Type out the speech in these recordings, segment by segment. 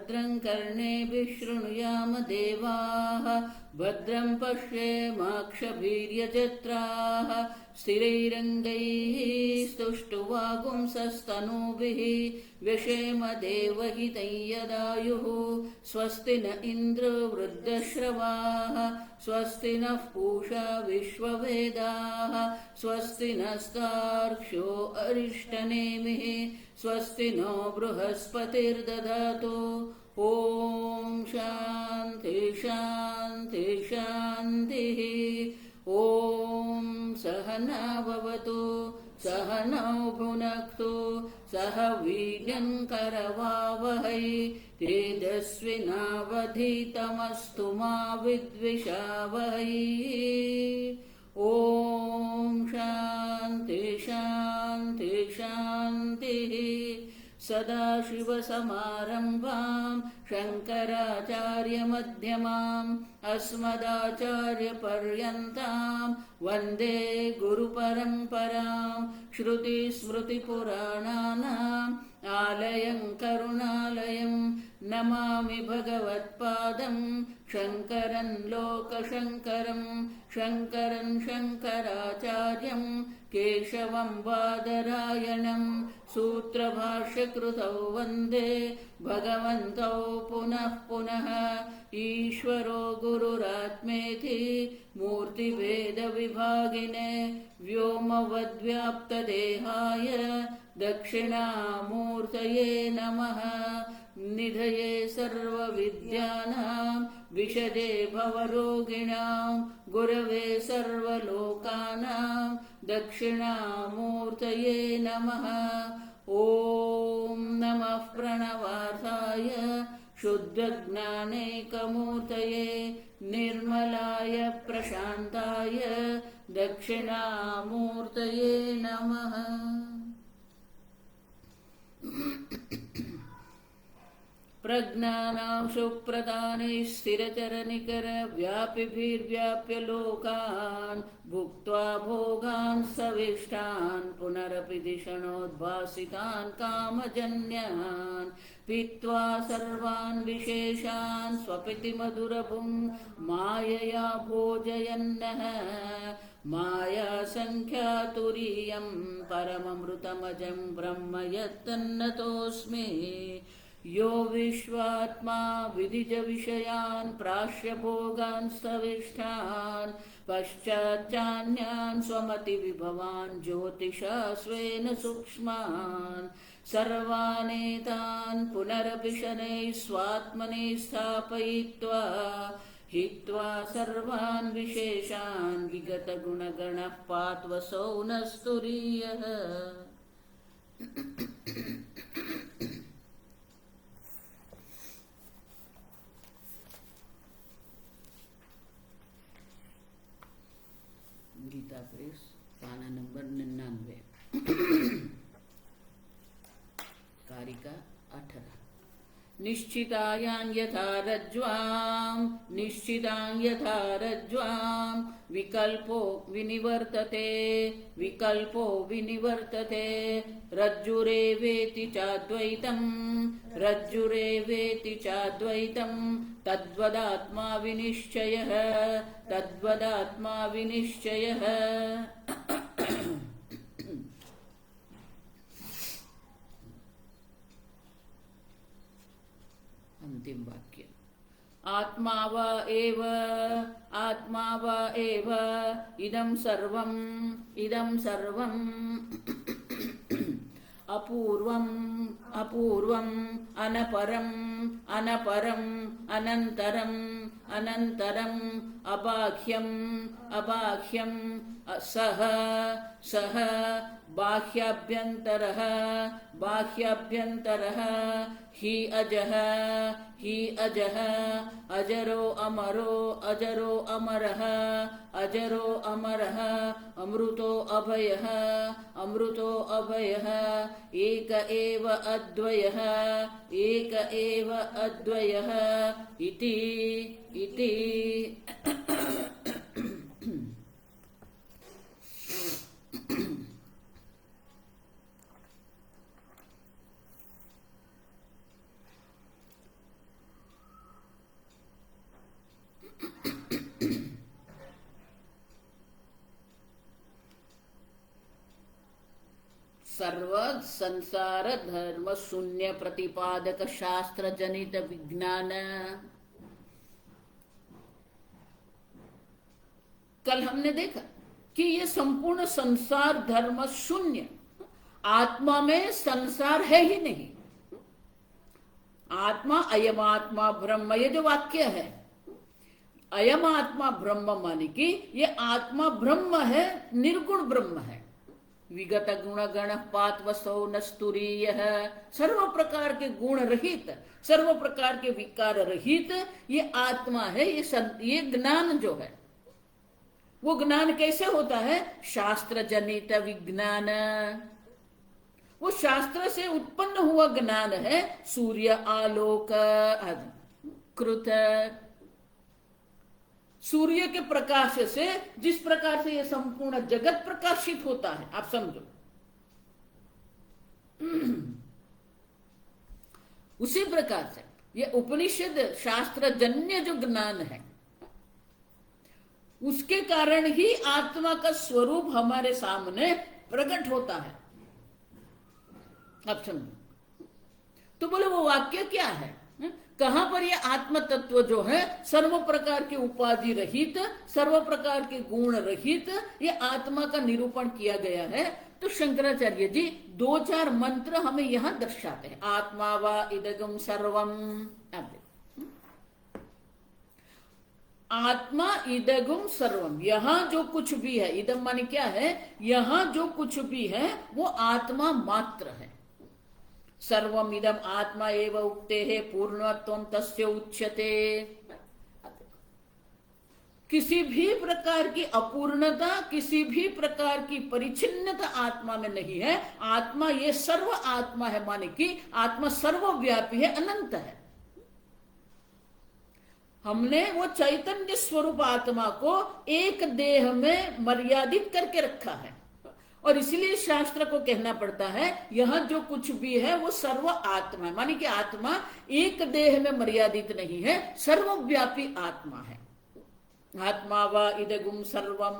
भद्रं कर्णेभिः शृणुयाम देवाः भद्रं पश्येमाक्षभिर्यजत्राः स्थिरैरङ्गैः स्तुष्टुवागुंसस्तनूभिः व्यशेम देवहितं यदायुः स्वस्ति न इन्द्रो वृद्धश्रवाः स्वस्ति नः पूषा विश्ववेदाः स्वस्ति नस्तार्क्ष्यो अरिष्टनेमिः स्वस्ति नो बृहस्पतिर्दधातु ॐ शान्ति शान्ति शान्तिः ॐ सहना भवतु सहनौ भुनक्तु सह वीर्यं करवावहै तेजस्विनावधीतमस्तु मा विद्विषावहै ॐ शान्ति शान्ति शान्तिः सदाशिवसमारम्भां शङ्कराचार्यमध्यमाम् अस्मदाचार्यपर्यन्तां वन्दे गुरुपरम्परां श्रुतिस्मृतिपुराणानाम् आलयं करुणालयं नमामि भगवत्पादं शङ्करं लोकशङ्करं शङ्करं शङ्कराचार्यं केशवं बादरायणं सूत्रभाष्यकृतौ वन्दे भगवन्तौ पुनः पुनः ईश्वरो गुरुरात्मेति मूर्तिभेदविभागिने व्योमवद्व्याप्तदेहाय दक्षिणामूर्तये नमः निधये सर्वविद्यानां विशदे भवरोगिणां गुरवे सर्वलोकानां दक्षिणामूर्तये नमः ॐ नमः प्रणवार्थाय शुद्धज्ञानैकमूर्तये निर्मलाय प्रशान्ताय दक्षिणामूर्तये नमः। प्रज्ञानां सुप्रदानैः स्थिरचरनिकरव्यापिभिर्व्याप्य लोकान् भुक्त्वा भोगान् सविष्टान् पुनरपि धिषणोद्भासितान् कामजन्यान् पीत्वा सर्वान् विशेषान् स्वपिति मधुरभुं मायया भोजयन्नः मायासङ्ख्यातुरीयं परममृतमजं ब्रह्म यत्तन्नतोऽस्मि यो विश्वात्मा विदिजविषयान् प्राश्यभोगान् स्तविष्ठान् पश्चाच्चान्यान् स्वमतिविभवान् ज्योतिषा स्वेन सूक्ष्मान् सर्वानेतान् पुनरपि शनैः स्वात्मनि स्थापयित्वा हित्वा सर्वान् विशेषान् विगतगुणगणः पात्वसौ नस्तुरीयः। गीता प्रेस पाना नंबर 99 कारिका 18 निश्चितायां यथा रज्ज्वां विकल्पो विनिवर्तते रज्जुरेवेति चाद्वैतं तद्वदात्मा विनिश्चयः अंतिम वाक्य आत्मा वा एव इदं सर्वं अपूर्वम् अनपरम् अनन्तरम् अबाह्यम् सह बाह्याभ्यन्तरः हि अजः अजरो अमरः अमृतो अभयः एक एव अद्वयः इति सर्व संसार धर्म शून्य प्रतिपादक शास्त्र जनित विज्ञान। कल हमने देखा कि ये संपूर्ण संसार धर्म शून्य, आत्मा में संसार है ही नहीं। आत्मा अयम आत्मा ब्रह्म, ये जो वाक्य है अयम आत्मा ब्रह्म माने कि ये आत्मा ब्रह्म है, निर्गुण ब्रह्म है। विगत गुण गण पात वसो नस्तुरीय, सर्व प्रकार के गुण रहित, सर्व प्रकार के विकार रहित ये आत्मा है। ये ज्ञान जो है वो ज्ञान कैसे होता है? शास्त्र जनित विज्ञान, वो शास्त्र से उत्पन्न हुआ ज्ञान है। सूर्य आलोक कृत, सूर्य के प्रकाश से जिस प्रकार से यह संपूर्ण जगत प्रकाशित होता है, आप समझो, उसी प्रकार से यह उपनिषद शास्त्र जन्य जो ज्ञान है उसके कारण ही आत्मा का स्वरूप हमारे सामने प्रकट होता है। आप समझो। तो बोले वो वाक्य क्या है? कहां पर ये आत्म तत्व जो है सर्व प्रकार के उपाधि रहित, सर्व प्रकार के गुण रहित, ये आत्मा का निरूपण किया गया है। तो शंकराचार्य जी 2-4 मंत्र हमें यहां दर्शाते हैं। आत्मा वा इदगम सर्वम, आत्मा इदगम सर्वम, यहां जो कुछ भी है, इदम माने क्या है? यहां जो कुछ भी है वो आत्मा मात्र है। सर्वम इदम आत्मा एव उक्ते है पूर्णत्वम तस्य उच्यते। किसी भी प्रकार की अपूर्णता, किसी भी प्रकार की परिच्छिन्नता आत्मा में नहीं है। आत्मा ये सर्व आत्मा है, माने कि आत्मा सर्वव्यापी है, अनंत है। हमने वो चैतन्य स्वरूप आत्मा को एक देह में मर्यादित करके रखा है और इसलिए शास्त्र को कहना पड़ता है यहां जो कुछ भी है वो सर्व आत्मा है, मानी कि आत्मा एक देह में मर्यादित नहीं है, सर्वव्यापी आत्मा है। आत्मा वा इदगुम सर्वम,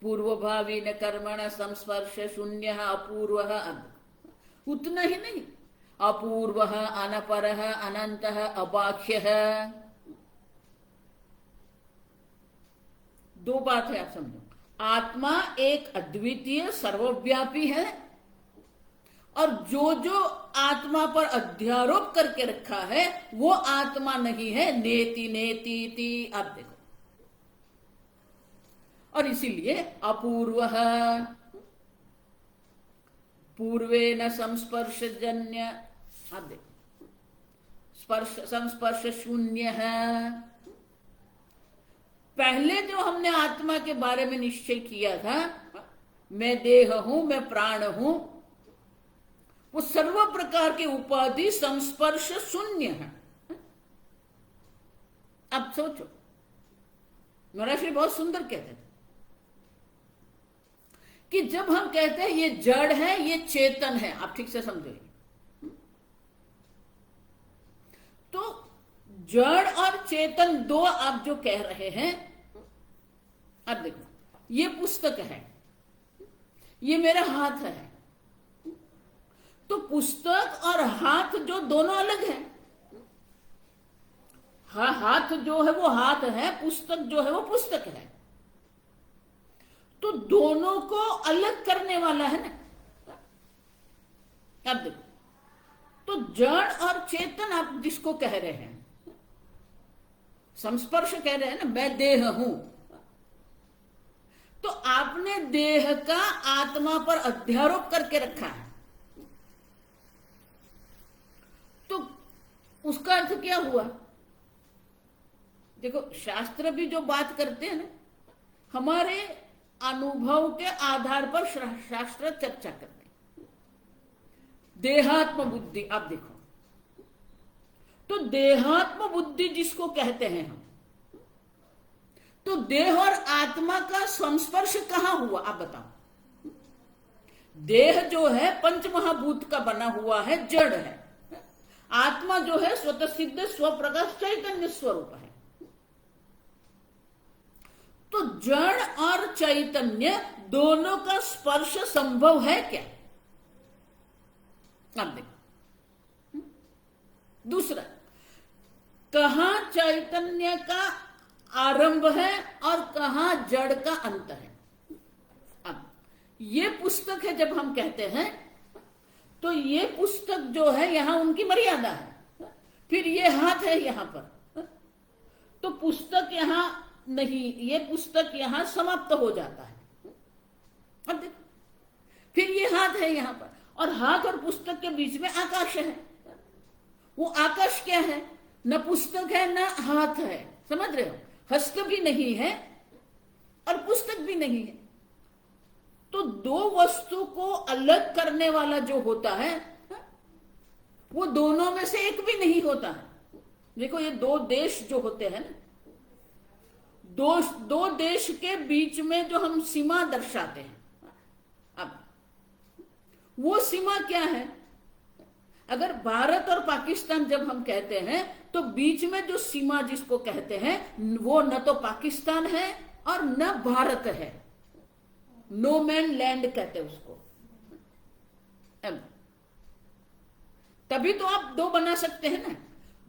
पूर्वभावी न कर्मण संस्पर्श शून्य अपूर्व, उतना ही नहीं, अपूर्व अनपर अनंत अबाह्य। 2 बात है, आप समझो। आत्मा एक अद्वितीय सर्वव्यापी है और जो जो आत्मा पर अध्यारोप करके रखा है वो आत्मा नहीं है। नेति नेति ति, आप देखो। और इसीलिए अपूर्व, पूर्वे न संस्पर्श जन्य, आप देखो, स्पर्श संस्पर्श शून्य है। पहले जो हमने आत्मा के बारे में निश्चय किया था, मैं देह हूं, मैं प्राण हूं, वो सर्व प्रकार के उपाधि संस्पर्श शून्य है। अब सोचो, महर्षि बहुत सुंदर कहते थे कि जब हम कहते हैं ये जड़ है, ये चेतन है, आप ठीक से समझो, तो जड़ और चेतन 2 आप जो कह रहे हैं, अब देखो, ये पुस्तक है, ये मेरा हाथ है, तो पुस्तक और हाथ जो दोनों अलग है। हाथ जो है वो हाथ है, पुस्तक जो है वो पुस्तक है, तो दोनों को अलग करने वाला है ना। अब देखो, तो जड़ और चेतन आप जिसको कह रहे हैं, संस्पर्श कह रहे हैं ना, मैं देह हूं, तो आपने देह का आत्मा पर अध्यारोप करके रखा है, तो उसका अर्थ क्या हुआ? देखो, शास्त्र भी जो बात करते हैं ना, हमारे अनुभव के आधार पर शास्त्र चर्चा करते हैं। देहात्म बुद्धि, आप देखो, तो देहात्म बुद्धि जिसको कहते हैं हम, तो देह और आत्मा का संस्पर्श कहां हुआ? आप बताओ। देह जो है पंचमहाभूत का बना हुआ है, जड़ है। आत्मा जो है स्वतः सिद्ध स्वप्रकाश चैतन्य स्वरूप है। तो जड़ और चैतन्य दोनों का स्पर्श संभव है क्या? अब देखो दूसरा, कहां चैतन्य का आरंभ है और कहां जड़ का अंत है। अब ये पुस्तक है जब हम कहते हैं तो ये पुस्तक जो है यहां उनकी मर्यादा है, फिर ये हाथ है यहां पर, तो पुस्तक यहां नहीं, ये पुस्तक यहां समाप्त हो जाता है। अब देखो, फिर ये हाथ है यहां पर, और हाथ और पुस्तक के बीच में आकाश है। वो आकाश क्या है? न पुस्तक है न हाथ है, समझ रहे हो? हस्त भी नहीं है और पुस्तक भी नहीं है। तो दो वस्तु को अलग करने वाला जो होता है वो दोनों में से एक भी नहीं होता है। देखो ये दो देश जो होते हैं ना, दो देश के बीच में जो हम सीमा दर्शाते हैं, अब वो सीमा क्या है? अगर भारत और पाकिस्तान जब हम कहते हैं तो बीच में जो सीमा जिसको कहते हैं वो न तो पाकिस्तान है और न भारत है, नो मैन लैंड कहते हैं उसको। तभी तो आप दो बना सकते हैं ना।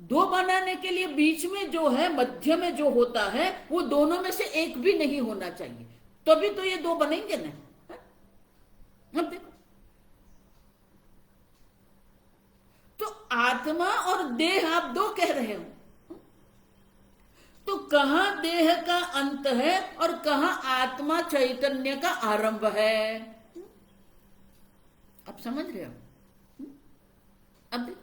दो बनाने के लिए बीच में जो है, मध्य में जो होता है, वो दोनों में से एक भी नहीं होना चाहिए, तभी तो ये दो बनेंगे ना। अब देखो, तो आत्मा और देह आप दो कह रहे हो, तो कहां देह का अंत है और कहां आत्मा चैतन्य का आरंभ है? आप समझ रहे हो? अब देखो,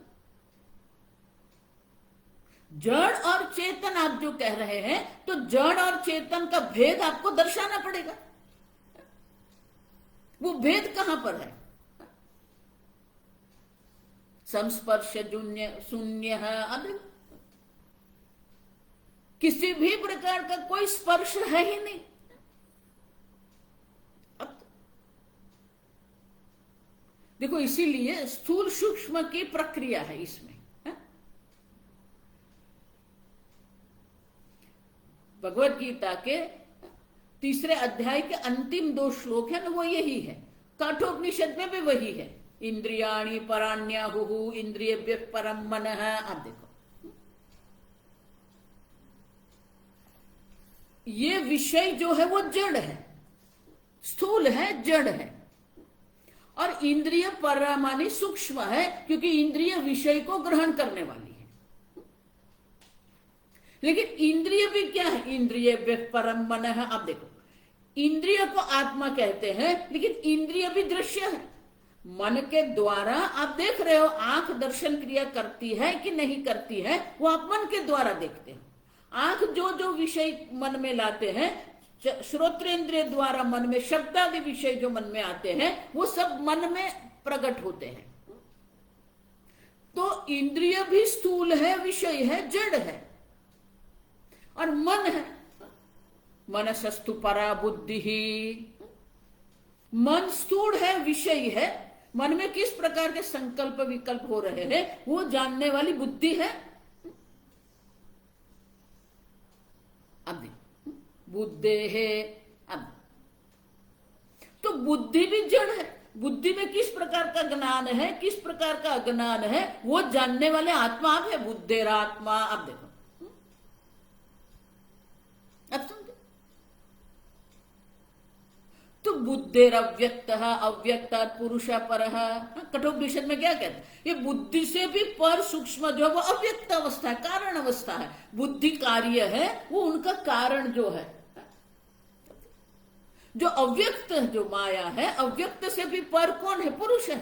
जड़ और चेतन आप जो कह रहे हैं, तो जड़ और चेतन का भेद आपको दर्शाना पड़ेगा। वो भेद कहां पर है? संस्पर्श शून्य है। अब किसी भी प्रकार का कोई स्पर्श है ही नहीं। अब देखो, इसीलिए स्थूल सूक्ष्म की प्रक्रिया है इसमें। भगवत गीता के 3 अध्याय के अंतिम 2 श्लोक है ना, वो यही है। कठोपनिषद में भी वही है, इंद्रियाणि पराण्याहुः इंद्रियेभ्यः परं मनः। आप देखो, ये विषय जो है वो जड़ है, स्थूल है, जड़ है, और इंद्रिय पर मानी सूक्ष्म है, क्योंकि इंद्रिय विषय को ग्रहण करने वाली है। लेकिन इंद्रिय भी क्या है? इंद्रिय परम मन है। आप देखो, इंद्रिय को आत्मा कहते हैं, लेकिन इंद्रिय भी दृश्य है। मन के द्वारा आप देख रहे हो, आंख दर्शन क्रिया करती है कि नहीं करती है, वो आप मन के द्वारा देखते हैं। आंख जो जो विषय मन में लाते हैं, श्रोत्रेंद्रिय द्वारा मन में शब्दादि विषय जो मन में आते हैं, वो सब मन में प्रकट होते हैं। तो इंद्रिय भी स्थूल है, विषय है, जड़ है, और मन है। मनसस्तु परा बुद्धि ही, मन स्थूल है, विषय है, मन में किस प्रकार के संकल्प विकल्प हो रहे हैं वो जानने वाली बुद्धि है। अब बुद्धि है। अब तो बुद्धि भी जड़ है, बुद्धि में किस प्रकार का ज्ञान है, किस प्रकार का अज्ञान है, वो जानने वाले आत्मा आप है, बुद्धिरात्मा। अब देखो, अब समझो, तो बुद्धिरव्यक्त अव्यक्त पुरुष पर। कठोपनिषद में क्या कहते हैं? ये बुद्धि से भी पर सूक्ष्म जो है वो अव्यक्त अवस्था है, कारण अवस्था है। बुद्धि कार्य है, वो उनका कारण जो है, जो अव्यक्त जो माया है, अव्यक्त से भी पर कौन है? पुरुष है।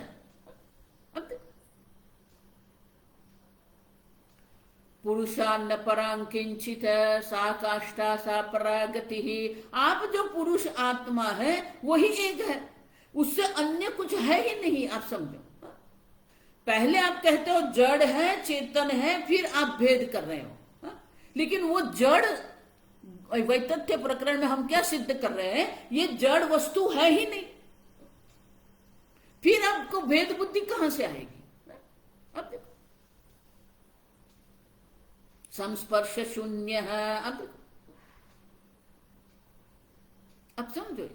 पुरुषान्न परां किंचित सा काष्ठा सा परागति ही। आप जो पुरुष आत्मा है वही एक है, उससे अन्य कुछ है ही नहीं। आप समझो, पहले आप कहते हो जड़ है, चेतन है, फिर आप भेद कर रहे हो। लेकिन वो जड़, वैतथ्य प्रकरण में हम क्या सिद्ध कर रहे हैं? ये जड़ वस्तु है ही नहीं, फिर आपको भेद बुद्धि कहां से आएगी? अब देखो, संस्पर्श शून्य है। अब आप समझो,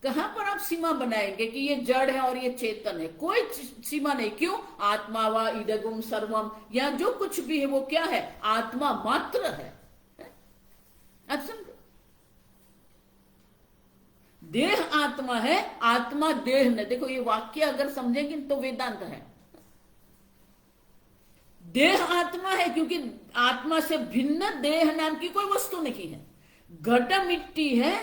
कहां पर आप सीमा बनाएंगे कि ये जड़ है और ये चेतन है? कोई सीमा नहीं। क्यों? आत्मा व इदगुम सर्वम, या जो कुछ भी है वो क्या है? आत्मा मात्र है। आप समझो, देह आत्मा है, आत्मा देह नहीं। देखो ये वाक्य अगर समझेंगे तो वेदांत है। देह आत्मा है क्योंकि आत्मा से भिन्न देह नाम की कोई वस्तु नहीं है। घड़ा मिट्टी है,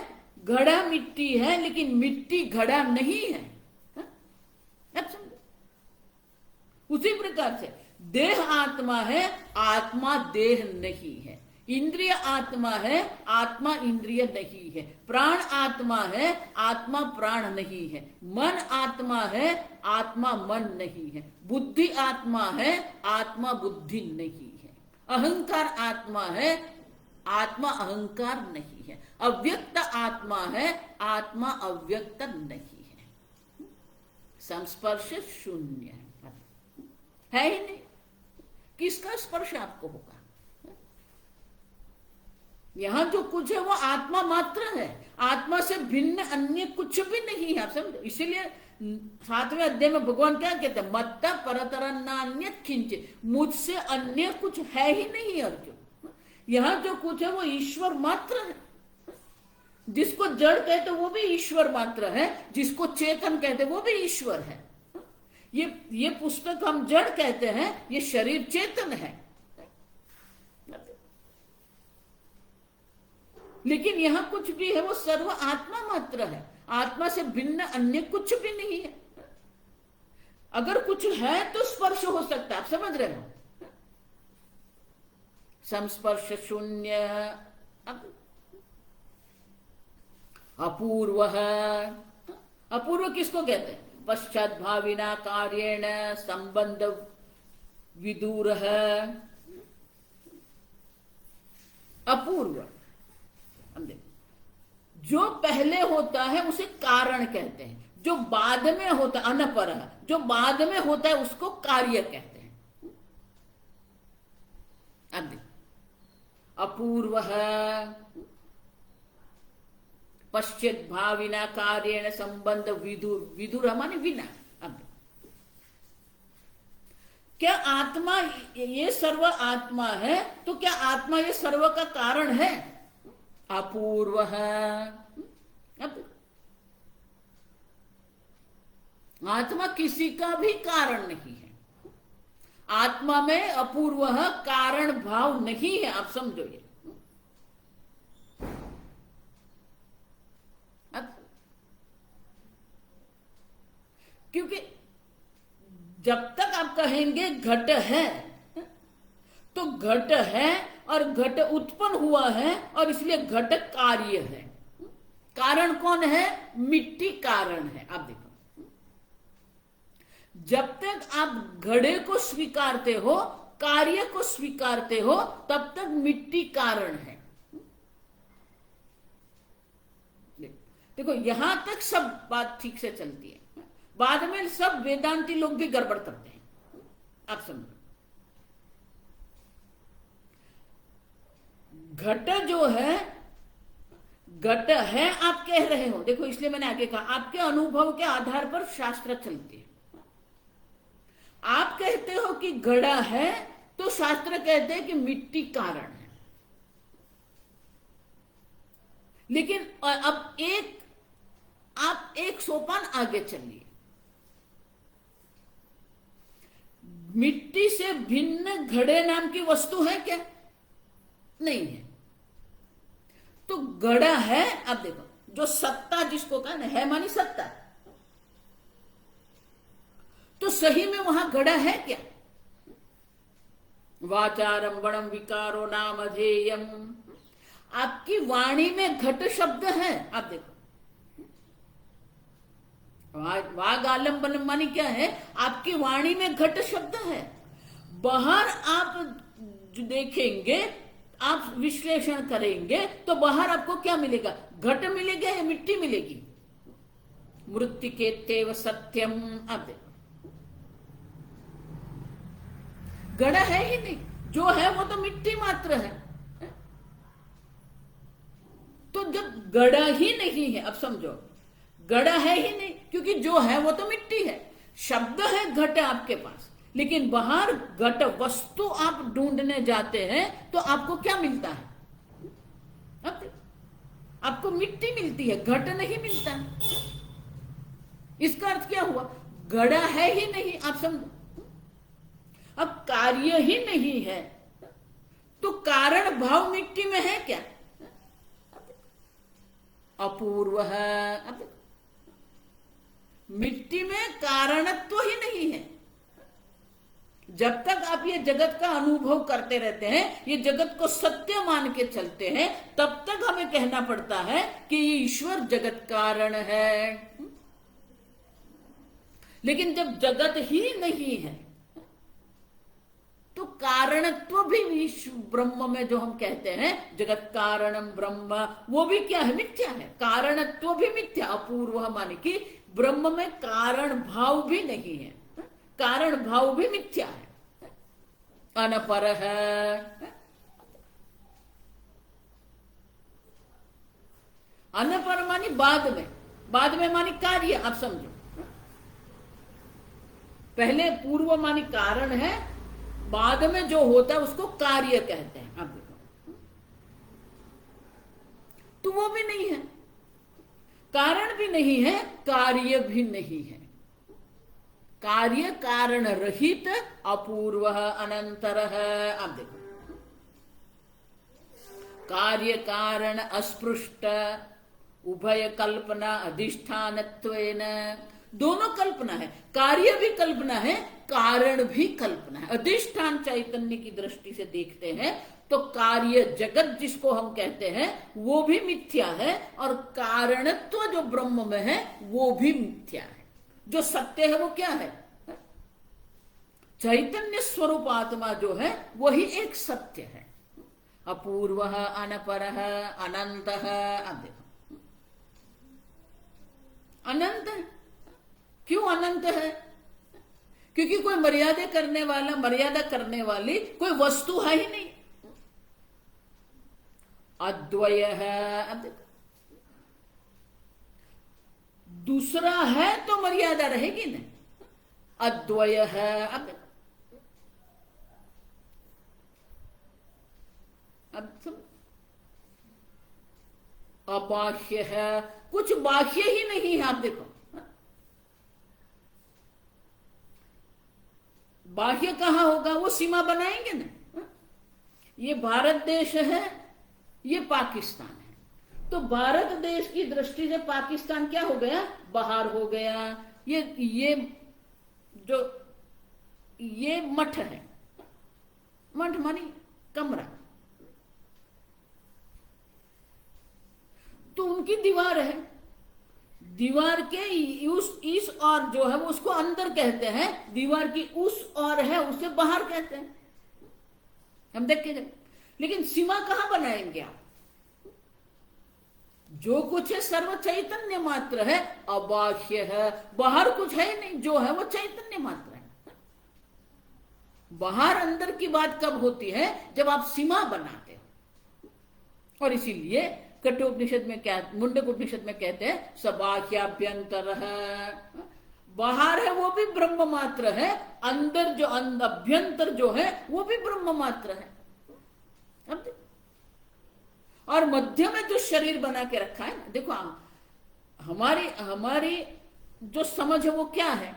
घड़ा मिट्टी है, लेकिन मिट्टी घड़ा नहीं है। अब समझो, उसी प्रकार से देह आत्मा है, आत्मा देह नहीं है। इंद्रिय आत्मा है, आत्मा इंद्रिय नहीं है। प्राण आत्मा है, आत्मा प्राण नहीं है। मन आत्मा है, आत्मा मन नहीं है। बुद्धि आत्मा है, आत्मा बुद्धि नहीं है। अहंकार आत्मा है, आत्मा अहंकार नहीं है। अव्यक्त आत्मा है, आत्मा अव्यक्त नहीं है। संस्पर्श शून्य है ही नहीं। किसका स्पर्श आपको होगा? यहां जो कुछ है वो आत्मा मात्र है, आत्मा से भिन्न अन्य कुछ भी नहीं है। आप समझो, इसीलिए 7वें अध्याय में भगवान क्या कहते हैं? मत्ता परतर नान्य किंच, मुझसे अन्य कुछ है ही नहीं अर्जुन। यहां जो कुछ है वो ईश्वर मात्र है। जिसको जड़ कहते वो भी ईश्वर मात्र है, जिसको चेतन कहते वो भी ईश्वर है। ये पुस्तक हम जड़ कहते हैं, ये शरीर चेतन है। लेकिन यहां कुछ भी है वो सर्व आत्मा मात्र है, आत्मा से भिन्न अन्य कुछ भी नहीं है। अगर कुछ है तो स्पर्श हो सकता है। आप समझ रहे हो? संस्पर्श शून्य। अपूर्व, अपूर्व किसको कहते हैं? पश्चात भाविना कार्येण संबंध विदूर है। अपूर्व, जो पहले होता है उसे कारण कहते हैं, जो बाद में होता है अनपर, जो बाद में होता है उसको कार्य कहते हैं। अब अपूर्व है, पश्चात भाविना कार्येण संबंध विदुर, विदुर माने विना। अब क्या आत्मा ये सर्व आत्मा है तो क्या आत्मा ये सर्व का कारण है? अपूर्व है। अब आत्मा किसी का भी कारण नहीं है। आत्मा में अपूर्व कारण भाव नहीं है। आप समझो ये। अब क्योंकि जब तक आप कहेंगे घट है तो घट है और घट उत्पन्न हुआ है और इसलिए घट कार्य है। कारण कौन है? मिट्टी कारण है। आप देखो, जब तक आप घड़े को स्वीकारते हो, कार्य को स्वीकारते हो, तब तक मिट्टी कारण है। देखो यहां तक सब बात ठीक से चलती है। बाद में सब वेदांती लोग भी गड़बड़ करते हैं। आप समझो, घट जो है, घट है आप कह रहे हो। देखो इसलिए मैंने आगे कहा आपके अनुभव के आधार पर शास्त्र चलते हैं। आप कहते हो कि घड़ा है तो शास्त्र कहते हैं कि मिट्टी कारण है। लेकिन अब आप एक सोपान आगे चलिए। मिट्टी से भिन्न घड़े नाम की वस्तु है क्या? नहीं है। तो घड़ा है। अब देखो, जो सत्ता जिसको कहा ना, है मानी सत्ता, तो सही में वहां घड़ा है क्या? वाचारम वणम विकारो नाम अधेयम, आपकी वाणी में घट शब्द है। आप देखो, वाग आलम्बन मानी क्या है? आपकी वाणी में घट शब्द है। बाहर आप जो देखेंगे, आप विश्लेषण करेंगे तो बाहर आपको क्या मिलेगा? घट मिलेगा या मिट्टी मिलेगी? मृत्तिकेत्येव सत्यम। आप देखो, घड़ा है ही नहीं, जो है वो तो मिट्टी मात्र है। तो जब गड़ा ही नहीं है। अब समझो, गड़ा है ही नहीं, क्योंकि जो है वो तो मिट्टी है। शब्द है घट आपके पास, लेकिन बाहर घट वस्तु आप ढूंढने जाते हैं तो आपको क्या मिलता है? आपको मिट्टी मिलती है, घट नहीं मिलता है। इसका अर्थ क्या हुआ? गड़ा है ही नहीं। आप समझो, अब कार्य ही नहीं है तो कारण भाव मिट्टी में है क्या? अपूर्व है। मिट्टी में कारणत्व ही नहीं है। जब तक आप ये जगत का अनुभव करते रहते हैं, ये जगत को सत्य मान के चलते हैं, तब तक हमें कहना पड़ता है कि ये ईश्वर जगत कारण है। लेकिन जब जगत ही नहीं है तो कारणत्व भी विश्व ब्रह्म में जो हम कहते हैं जगत कारणम ब्रह्म, वो भी क्या है? मिथ्या है। कारणत्व भी मिथ्या, अपूर्व माने कि ब्रह्म में कारण भाव भी नहीं है, कारण भाव भी मिथ्या है, अनपर है। अनपर मानी बाद में, बाद में मानी कार्य। आप समझो, पहले पूर्व मानी कारण है, बाद में जो होता है उसको कार्य कहते हैं। आप देखो, तो वो भी नहीं है, कारण भी नहीं है, कार्य भी नहीं है। कार्य कारण रहित, अपूर्व, अनंतर है। आप देखो, कार्य कारण अस्पृष्ट, उभय कल्पना अधिष्ठानत्वेन, दोनों कल्पना है। कार्य भी कल्पना है, कारण भी कल्पना है। अधिष्ठान चैतन्य की दृष्टि से देखते हैं तो कार्य जगत जिसको हम कहते हैं वो भी मिथ्या है, और कारणत्व जो ब्रह्म में है वो भी मिथ्या है। जो सत्य है वो क्या है? चैतन्य स्वरूप आत्मा जो है वही एक सत्य है। अपूर्व, अनपर, अनंत। अब देखो, अनंत है। क्यों अनंत है? क्योंकि कोई मर्यादा करने वाला, मर्यादा करने वाली कोई वस्तु है ही नहीं। अद्वय है। अब देखो, दूसरा है तो मर्यादा रहेगी नहीं। अद्वय है। अब देखो, अब अबाह्य है, कुछ बाह्य ही नहीं है। आप देखो, बाह्य कहां होगा? वो सीमा बनाएंगे ना। ये भारत देश है, ये पाकिस्तान है, तो भारत देश की दृष्टि से पाकिस्तान क्या हो गया? बाहर हो गया। ये जो ये मठ है, मठ मानी कमरा, तो उनकी दीवार है, दीवार के इस और जो है वो उसको अंदर कहते हैं, दीवार की उस और है उसे बाहर कहते हैं। हम देख के जाए, लेकिन सीमा कहां बनाएंगे आप? जो कुछ है सर्व चैतन्य मात्र है, अबाह्य है, बाहर कुछ है नहीं, जो है वो चैतन्य मात्र है। बाहर अंदर की बात कब होती है? जब आप सीमा बनाते हो। और इसीलिए कठोपनिषद में क्या, मुंडक उपनिषद में कहते हैं सबाह्याभ्यंतर है। बाहर है वो भी ब्रह्म मात्र है, अंदर जो अभ्यंतर जो है वो भी ब्रह्म मात्र है। अब और मध्य में जो शरीर बना के रखा है ना, देखो हमारी जो समझ है वो क्या है?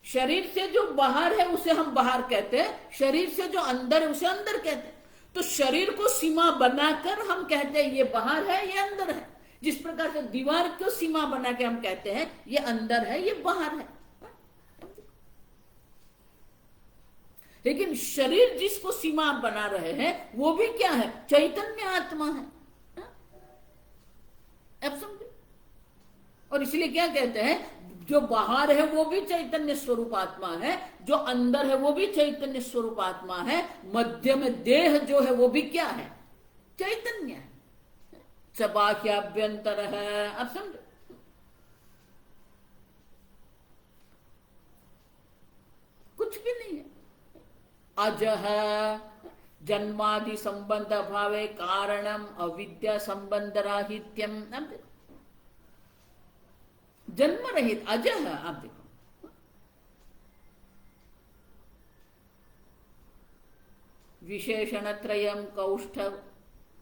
शरीर से जो बाहर है उसे हम बाहर कहते हैं, शरीर से जो अंदर है उसे अंदर कहते हैं। तो शरीर को सीमा बनाकर हम कहते हैं ये बाहर है, ये अंदर है। जिस प्रकार से दीवार को सीमा बना के हम कहते हैं ये अंदर है, ये बाहर है। लेकिन शरीर जिसको सीमा बना रहे हैं वो भी क्या है? चैतन्य आत्मा है। अब समझे? और इसलिए क्या कहते हैं, जो बाहर है वो भी चैतन्य स्वरूप आत्मा है, जो अंदर है वो भी चैतन्य स्वरूप आत्मा है, मध्य में देह जो है वो भी क्या है? चैतन्य है। सबाह्याभ्यंतर है। अब समझो, कुछ भी नहीं है। अज है, जन्मादि संबंध अभावे कारणम अविद्या संबंध राहित्यम। अब देखो, जन्म रहित अजह, आप देखो विशेषण त्रयम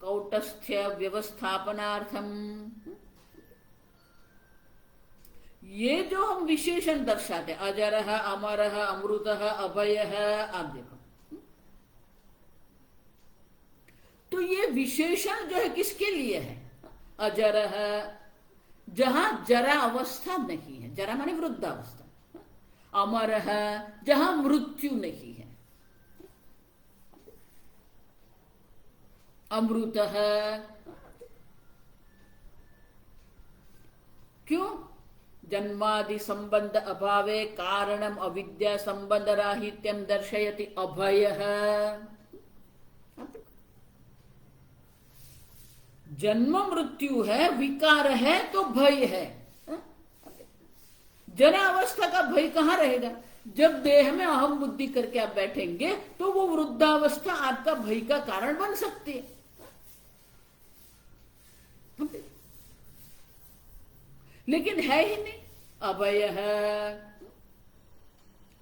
कौटस्थ्य व्यवस्थापनार्थम। ये जो हम विशेषण दर्शाते अजरः, अमरः, अमृतः, अभयः, आप देखो, तो ये विशेषण जो है किसके लिए है? अजरः, जहां जरा अवस्था नहीं है, जरा माने वृद्धावस्था। अमरः, जहां मृत्यु नहीं है। अमृतः, क्यों? जन्मादि संबंध अभावे कारणम अविद्या संबंध राहित्यम दर्शयति। अभयः, जन्म मृत्यु है, विकार है तो भय है। जरा अवस्था का भय कहां रहेगा? जब देह में अहम बुद्धि करके आप बैठेंगे तो वो वृद्धावस्था आपका भय का कारण बन सकती है। लेकिन है ही नहीं। अभय है,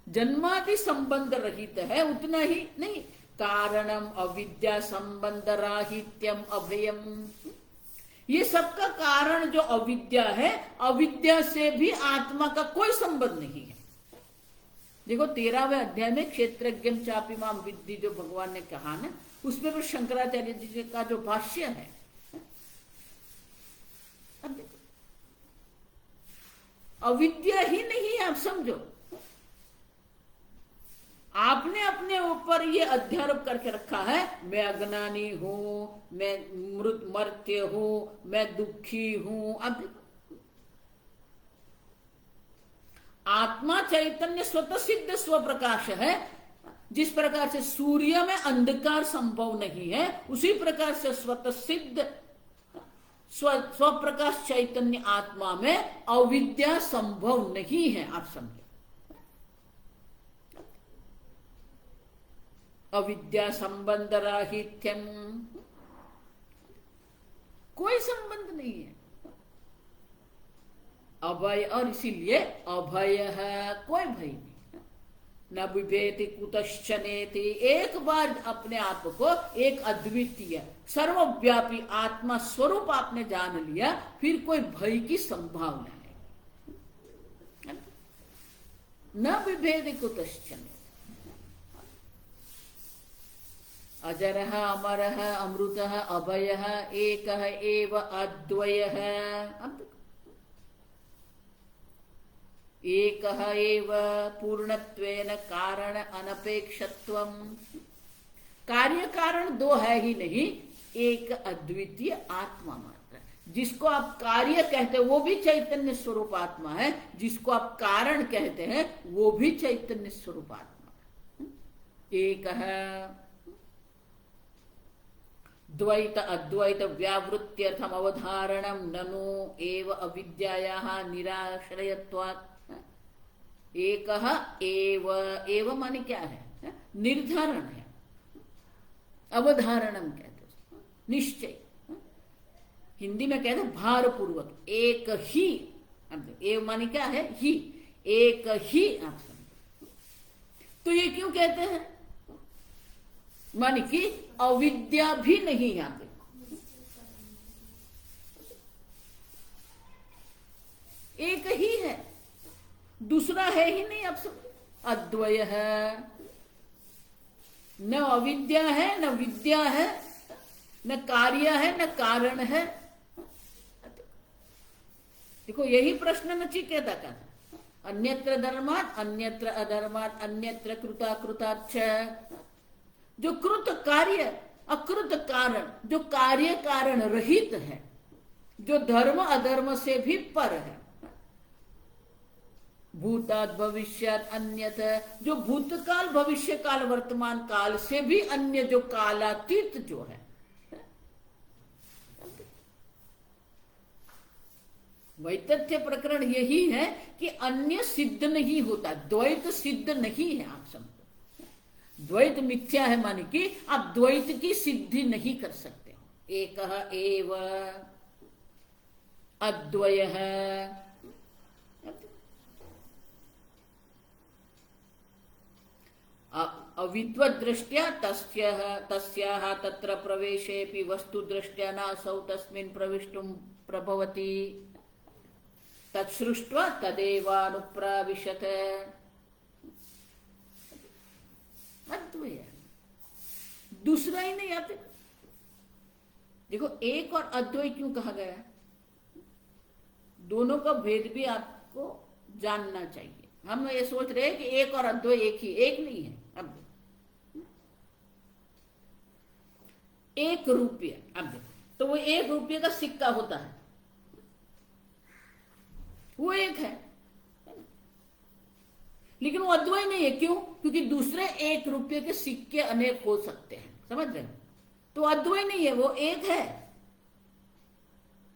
जन्मादि संबंध रहित है, उतना ही नहीं, कारणम अविद्या संबंध राहित्यम अभयम। ये सबका कारण जो अविद्या है, अविद्या से भी आत्मा का कोई संबंध नहीं है। देखो 13वें अध्याय में क्षेत्रज्ञम चापि माम विद्धि जो भगवान ने कहा ना, उसमें भी शंकराचार्य जी का जो भाष्य है, अब देखो अविद्या ही नहीं है। आप समझो, आपने अपने ऊपर ये अध्यारोप करके रखा है, मैं अज्ञानी हूं, मैं मर्त्य हूं, मैं दुखी हूं। अब आत्मा चैतन्य स्वतः सिद्ध स्वप्रकाश है। जिस प्रकार से सूर्य में अंधकार संभव नहीं है, उसी प्रकार से स्वतः सिद्ध स्वप्रकाश चैतन्य आत्मा में अविद्या संभव नहीं है। आप समझो, अविद्या संबंध राहित्यम, कोई संबंध नहीं है। अभय, और इसीलिए अभय है, कोई भय नहीं। न बिभेति कुतश्चनेति, एक बार अपने आप को एक अद्वितीय सर्वव्यापी आत्मा स्वरूप आपने जान लिया, फिर कोई भय की संभावना नहीं। न बिभेति कुतश्चनेति। अजरः, अमरः, अमृतः, अभयः, एकः एव अद्वयः। एकः एव पूर्णत्वेन कारण अनपेक्षत्वम। कार्य कारण दो है ही नहीं, एक अद्वितीय आत्मा मात्र। जिसको आप कार्य कहते हैं वो भी चैतन्य स्वरूप आत्मा है, जिसको आप कारण कहते हैं वो भी चैतन्य स्वरूप आत्मा है। एकः द्वैत अद्वैत व्यावृत्त्यर्थम अवधारणम ननु एव अविद्यायाः निराश्रयत्वात्। एकः एव, एव माने क्या है? निर्धारण है, अवधारणम कहते हैं, निश्चय। हिंदी में कहते हैं भारपूर्वक, एक ही। एव माने क्या है? ही, एक ही। आप समझो, तो ये क्यों कहते हैं? माने कि अविद्या भी नहीं है। आप एक ही है, दूसरा है ही नहीं। आप सब अद्वय है, न अविद्या है, न विद्या है, न कार्य है, न कारण है। देखो यही प्रश्न नचिकेता का था। अन्यत्र धर्मात् अन्यत्र अधर्मात् अन्यत्र कृता कृताच्च। जो कृत कार्य अकृत कारण, जो कार्य कारण रहित है, जो धर्म अधर्म से भी पर है। भूतात् भविष्यात् अन्यत, जो भूतकाल भविष्य काल वर्तमान काल से भी अन्य, जो कालातीत जो है। वैतथ्य प्रकरण यही है कि अन्य सिद्ध नहीं होता, द्वैत सिद्ध नहीं है। आप समझो, द्वैत मिथ्या है माने कि आप द्वैत की सिद्धि नहीं कर सकते हो। एकः एव अद्वयः, अविद्वद्दृष्ट्या तस्याः तत्र प्रवेशेऽपि वस्तुदृष्ट्या नासौ तस्मिन् प्रविष्टुं प्रभवति, तत्सृष्ट्वा तदेवानुप्राविशत। अद्वय, दूसरा ही नहीं आते। देखो एक और अद्वय क्यों कहा गया, दोनों का भेद भी आपको जानना चाहिए। हम ये सोच रहे हैं कि एक और अद्वय एक ही, एक नहीं है। अब एक रुपये, अब देखो तो वो 1 रुपये का सिक्का होता है, वो एक है, लेकिन वो अद्वय नहीं है। क्यों? क्योंकि दूसरे 1 रुपये के सिक्के अनेक हो सकते हैं, समझ रहे हो? तो अद्वय नहीं है, वो एक है।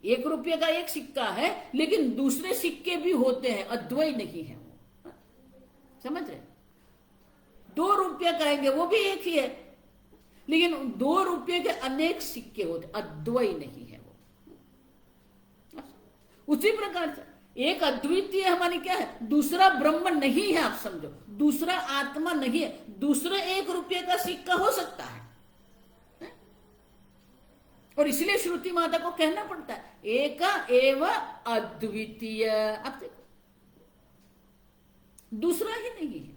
1 रुपये का एक सिक्का है, लेकिन दूसरे सिक्के भी होते हैं, अद्वय नहीं है वो, समझ रहे? 2 रुपये कहेंगे वो भी एक ही है, लेकिन 2 रुपये के अनेक सिक्के होते, अद्वय नहीं है वो। उसी प्रकार से एक अद्वितीय हमारी क्या है, दूसरा ब्रह्म नहीं है, आप समझो, दूसरा आत्मा नहीं है। दूसरा 1 रुपये का सिक्का हो सकता है, और इसलिए श्रुति माता को कहना पड़ता है एक एव अद्वितीय। अब देखो दूसरा ही नहीं है,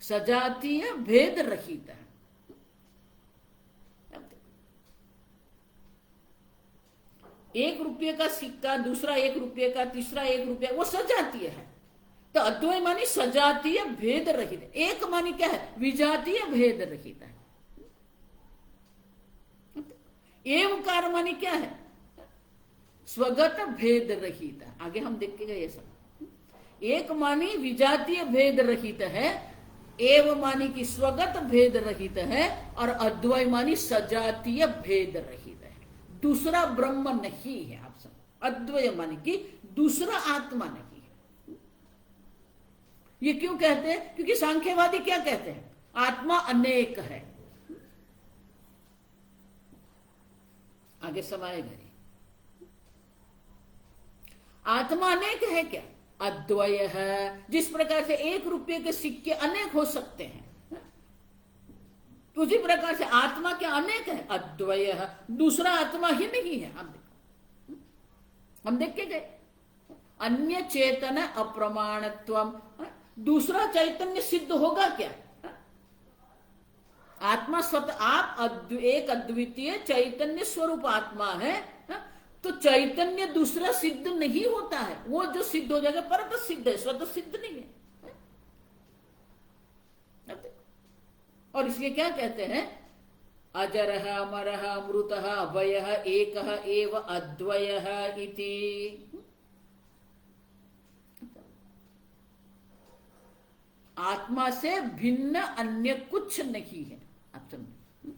सजातीय भेद रहित है। 1 रुपये का सिक्का, दूसरा 1 रुपये का, तीसरा 1 रुपये, वो सजातीय है। तो अद्वय मानी सजातीय भेद रहित, एक मानी क्या है, विजातीय भेद रहित है। एवकार मानी क्या है, स्वगत भेद रहित। आगे हम देखेंगे ये सब। एक मानी विजातीय भेद रहित है, एव मानी की स्वगत भेद रहित है, और अद्वय मानी सजातीय भेद रहित है। दूसरा ब्रह्म नहीं है, आप सब। अद्वय मानी कि दूसरा आत्मा नहीं है। ये क्यों कहते हैं? क्योंकि सांख्यवादी क्या कहते हैं, आत्मा अनेक है। आगे समाएगा, आत्मा अनेक है क्या, अद्वय है। जिस प्रकार से 1 रुपये के सिक्के अनेक हो सकते हैं, उसी प्रकार से आत्मा क्या अनेक है, अद्वय है। दूसरा आत्मा ही नहीं है। हम देख के गए अन्य चेतन अप्रमाणत्वम, दूसरा चैतन्य सिद्ध होगा क्या? आत्मा स्वतः, आप एक अद्वितीय चैतन्य स्वरूप आत्मा है, तो चैतन्य दूसरा सिद्ध नहीं होता है। वो जो सिद्ध हो जाएगा परत सिद्ध है, स्वतः सिद्ध नहीं है। और इसलिए क्या कहते हैं, अजरः अमरः अमृतः अभयः एकः एव अद्वयः इति। आत्मा से भिन्न अन्य कुछ नहीं है, आप समझो,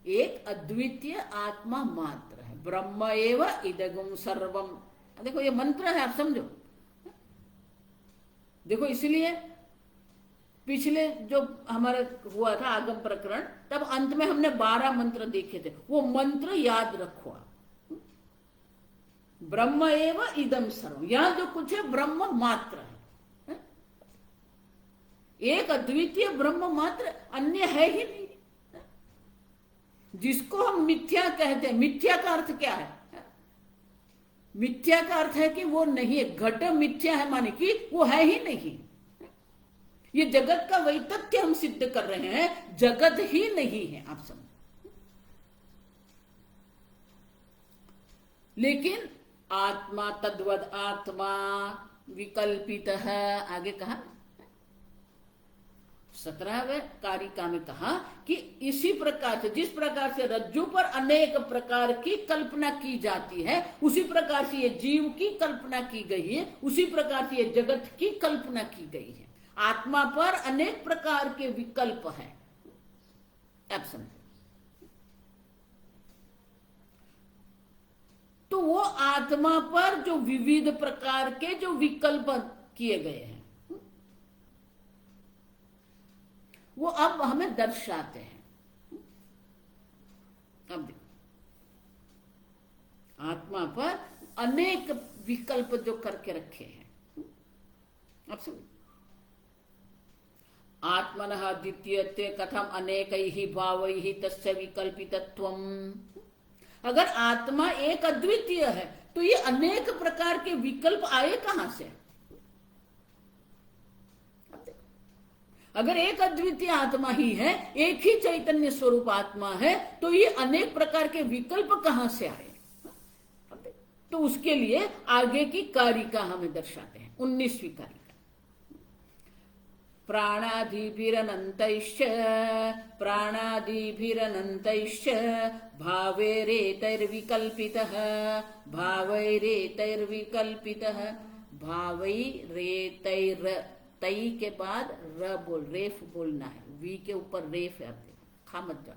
एक अद्वितीय आत्मा मात्र है। ब्रह्म एव इदगुम सर्वम। देखो ये मंत्र है, आप समझो। देखो इसलिए पिछले जो हमारा हुआ था आगम प्रकरण, तब अंत में हमने 12 मंत्र देखे थे, वो मंत्र याद रखो आप। ब्रह्म एव इदम सर्वम, यहां जो कुछ है ब्रह्म मात्र है, एक अद्वितीय ब्रह्म मात्र, अन्य है ही नहीं। जिसको हम मिथ्या कहते हैं, मिथ्या का अर्थ क्या है, मिथ्या का अर्थ है कि वो नहीं है। घट मिथ्या है माने कि वो है ही नहीं। ये जगत का वैतथ्य हम सिद्ध कर रहे हैं, जगत ही नहीं है, आप समझो। लेकिन आत्मा तद्वद आत्मा विकल्पित है। आगे कहा 17वें कारिका में कहा कि इसी प्रकार से, जिस प्रकार से रज्जु पर अनेक प्रकार की कल्पना की जाती है, उसी प्रकार से ये जीव की कल्पना की गई है, उसी प्रकार से ये जगत की कल्पना की गई है। आत्मा पर अनेक प्रकार के विकल्प हैं, आप समझो। तो वो आत्मा पर जो विविध प्रकार के जो विकल्प किए गए हैं, अब हमें दर्शाते हैं। अब देखो, आत्मा पर अनेक विकल्प जो करके रखे हैं। अब सुनो, आत्मनः द्वितीयत्वे कथम अनेकैहि भावैहि तस्य विकल्पितत्वम्। अगर आत्मा एक अद्वितीय है तो ये अनेक प्रकार के विकल्प आए कहां से? अगर एक अद्वितीय आत्मा ही है, एक ही चैतन्य स्वरूप आत्मा है, तो ये अनेक प्रकार के विकल्प कहां से आए? तो उसके लिए आगे की कारिका हमें दर्शाते हैं, 19वीं कारिका। प्राणादिभिरनन्तैश्च भावैरेतैर्विकल्पितः भावैरेतैर, तई के बाद र बोल, रेफ बोलना है, वी के ऊपर रेफ है, खा मत जाओ।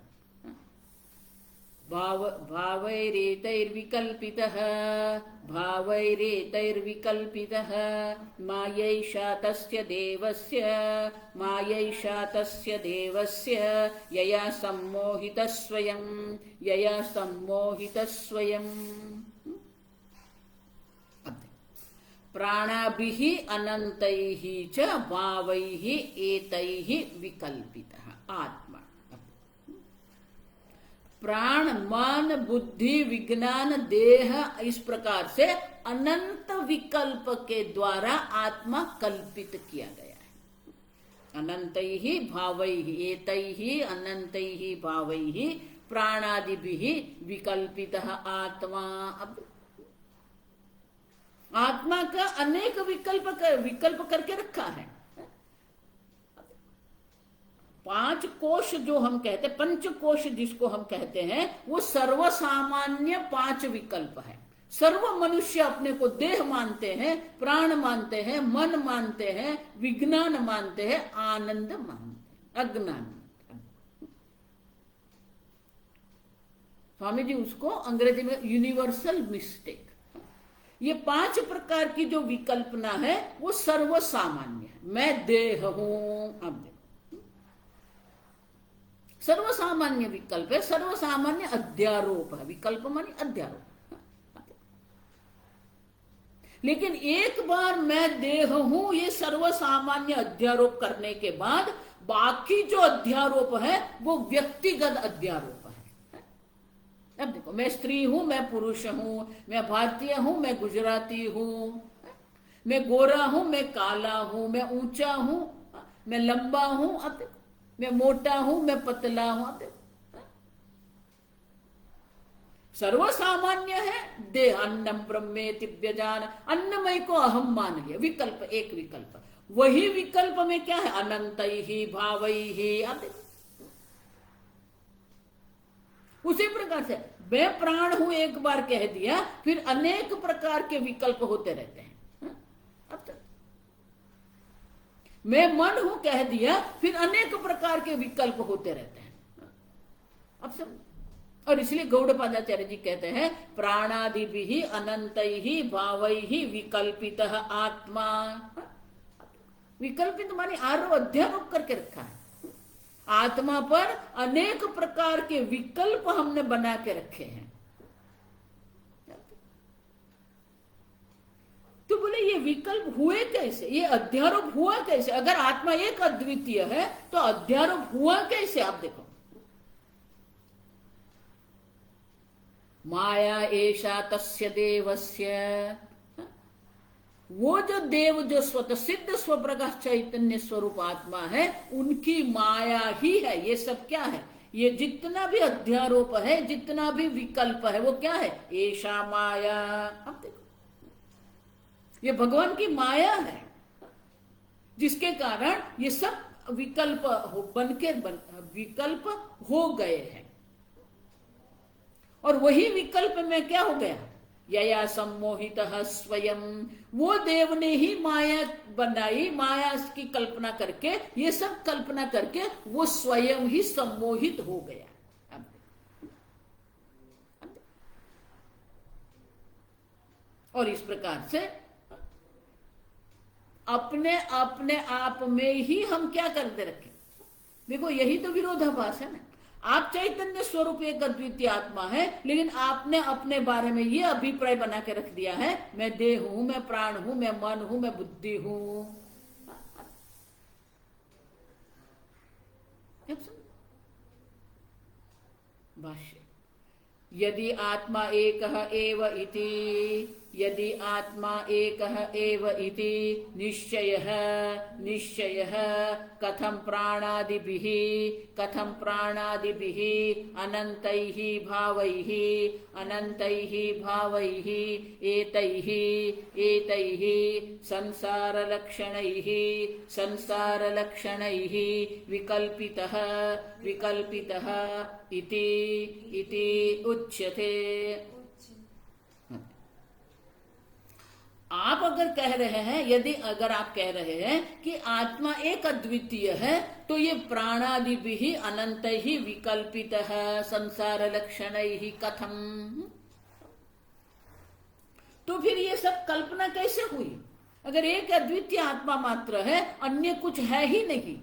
भावैरेतैर्विकल्पितः मायैषा तस्य देवस्य यया सम्मोहितः स्वयं प्राणाभिः अनन्तैः च भावैः एतैः विकल्पितः आत्मा। प्राण, मन, बुद्धि, विज्ञान, देह, इस प्रकार से अनंत विकल्प के द्वारा आत्मा कल्पित किया गया है। अनन्तैः भावैः एतैः अनन्तैः भावैः प्राणादिभिः विकल्पितः आत्मा। अब आत्मा का अनेक विकल्प करके रखा है। 5 कोश जो हम कहते हैं, पंच कोश जिसको हम कहते हैं, वो सर्वसामान्य 5 विकल्प है। सर्व मनुष्य अपने को देह मानते हैं, प्राण मानते हैं, मन मानते हैं, विज्ञान मानते हैं, आनंद मानते हैं, अज्ञान। स्वामी जी उसको अंग्रेजी में यूनिवर्सल मिस्टेक। ये 5 प्रकार की जो विकल्पना है वो सर्वसामान्य है। मैं देह हूं, अब सर्वसामान्य विकल्प है, सर्वसामान्य अध्यारोप है। विकल्प मानी अध्यारोप। लेकिन एक बार मैं देह हूं ये सर्वसामान्य अध्यारोप करने के बाद बाकी जो अध्यारोप है वो व्यक्तिगत अध्यारोप है। अब देखो, मैं स्त्री हूं, मैं पुरुष हूं, मैं भारतीय हूं, मैं गुजराती हूं, मैं गोरा हूं, मैं काला हूं, मैं ऊंचा हूं, मैं लंबा हूं, अब देखो, मैं मोटा हूं, मैं पतला हूं, अब देखो, सर्वसामान्य है देह। अन्नम ब्रह्मेति व्यजान, अन्नमय को अहम मान लिया। विकल्प, एक विकल्प। वही विकल्प में क्या है? अनंतैहि भावैहि। अब देखो, उसी प्रकार से मैं प्राण हूं एक बार कह दिया, फिर अनेक प्रकार के विकल्प होते रहते हैं। अब तक मैं मन हूं कह दिया, फिर अनेक प्रकार के विकल्प होते रहते हैं। अब सब, और इसलिए गौड़पादाचार्य जी कहते हैं प्राणादिभिः अनंतैहि भावैहि विकल्पितः आत्मा। विकल्पित माने आरोप अध्यारोप करके रखा है। आत्मा पर अनेक प्रकार के विकल्प हमने बना के रखे हैं। तो बोले ये विकल्प हुए कैसे, ये अध्यारोप हुआ कैसे? अगर आत्मा एक अद्वितीय है तो अध्यारोप हुआ कैसे? आप देखो, माया एषा तस्य देवस्य, वो जो देव जो स्वतः सिद्ध स्वप्रकाश चैतन्य स्वरूप आत्मा है, उनकी माया ही है। ये सब क्या है? ये जितना भी अध्यारोप है, जितना भी विकल्प है, वो क्या है? एषा माया। अब देखो, ये भगवान की माया है, जिसके कारण ये सब विकल्प विकल्प हो गए हैं। और वही विकल्प में क्या हो गया? यया सम्मोहितः स्वयं, वो देव ने ही माया बनाई, माया की कल्पना करके, ये सब कल्पना करके वो स्वयं ही सम्मोहित हो गया। और इस प्रकार से अपने अपने आप में ही हम क्या करते रखे? देखो यही तो विरोधाभास है ना। आप चैतन्य स्वरूप एक अद्वितीय आत्मा है, लेकिन आपने अपने बारे में ये अभिप्राय बना के रख दिया है, मैं देह हूं, मैं प्राण हूं, मैं मन हूं, मैं बुद्धि हूं। भाष्य, यदि आत्मा एकः एव इति, यदि आत्मा एकः एव इति निश्चयः, निश्चयः कथं प्राणादिभिः, कथं प्राणादिभिः अनन्तैः भावैः, अनन्तैः भावैः एतैः, एतैः संसारलक्षणैः, संसारलक्षणैः विकल्पितः, विकल्पितः इति, इति उच्यते। आप अगर कह रहे हैं, यदि अगर आप कह रहे हैं कि आत्मा एक अद्वितीय है, तो ये प्राणादि भी अनंत ही विकल्पित है, संसार लक्षण ही कथम, तो फिर ये सब कल्पना कैसे हुई? अगर एक अद्वितीय आत्मा मात्र है, अन्य कुछ है ही नहीं,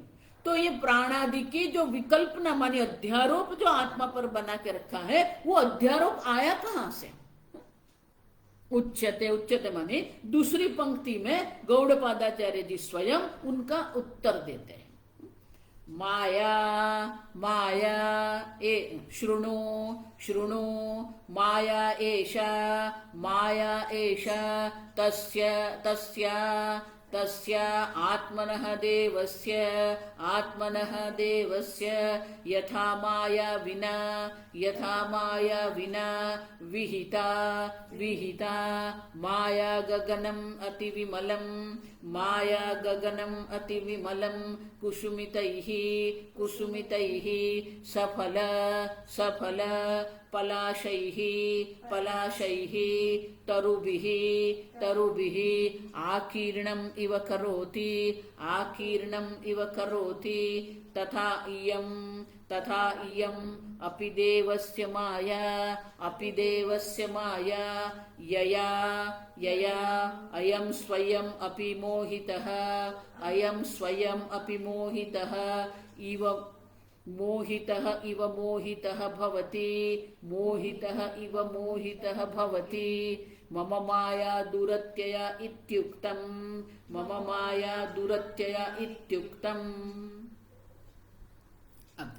तो ये प्राणादि की जो विकल्पना मानी अध्यारोप जो आत्मा पर बना के रखा है, वो अध्यारोप आया कहां से? उच्यते, उच्यते माने दूसरी पंक्ति में गौड़पादाचार्य जी स्वयं उनका उत्तर देते हैं। माया, माया ए शृणु, शृणु माया एषा, माया एषा तस्य, तस्य, तस्य आत्मनः देवस्य, आत्मनः देवस्य यथा माया विना, यथा माया विना विहिता, विहिता माया गगनम् अतिविमलं, माया गगनम् अतिविमलं कुसुमितैः, कुसुमितैः सफल, सफल पलाशैः, पलाशैः तरुभिः, तरुभिः आकीर्णम् इव करोति, आकीर्णम् इव करोति, तथा इयं, तथा इयम् अपि देवस्य माया, अपि देवस्य माया यया, यया अयं स्वयम् अपि मोहितः, अयं स्वयम् अपि मोहितः इव, मोहितः इव मोहितः भवति, मोहितः इव मोहितः भवति, मम माया दुरत्यया इत्युक्तम्, मम माया दुरत्यया इत्युक्तम्। अब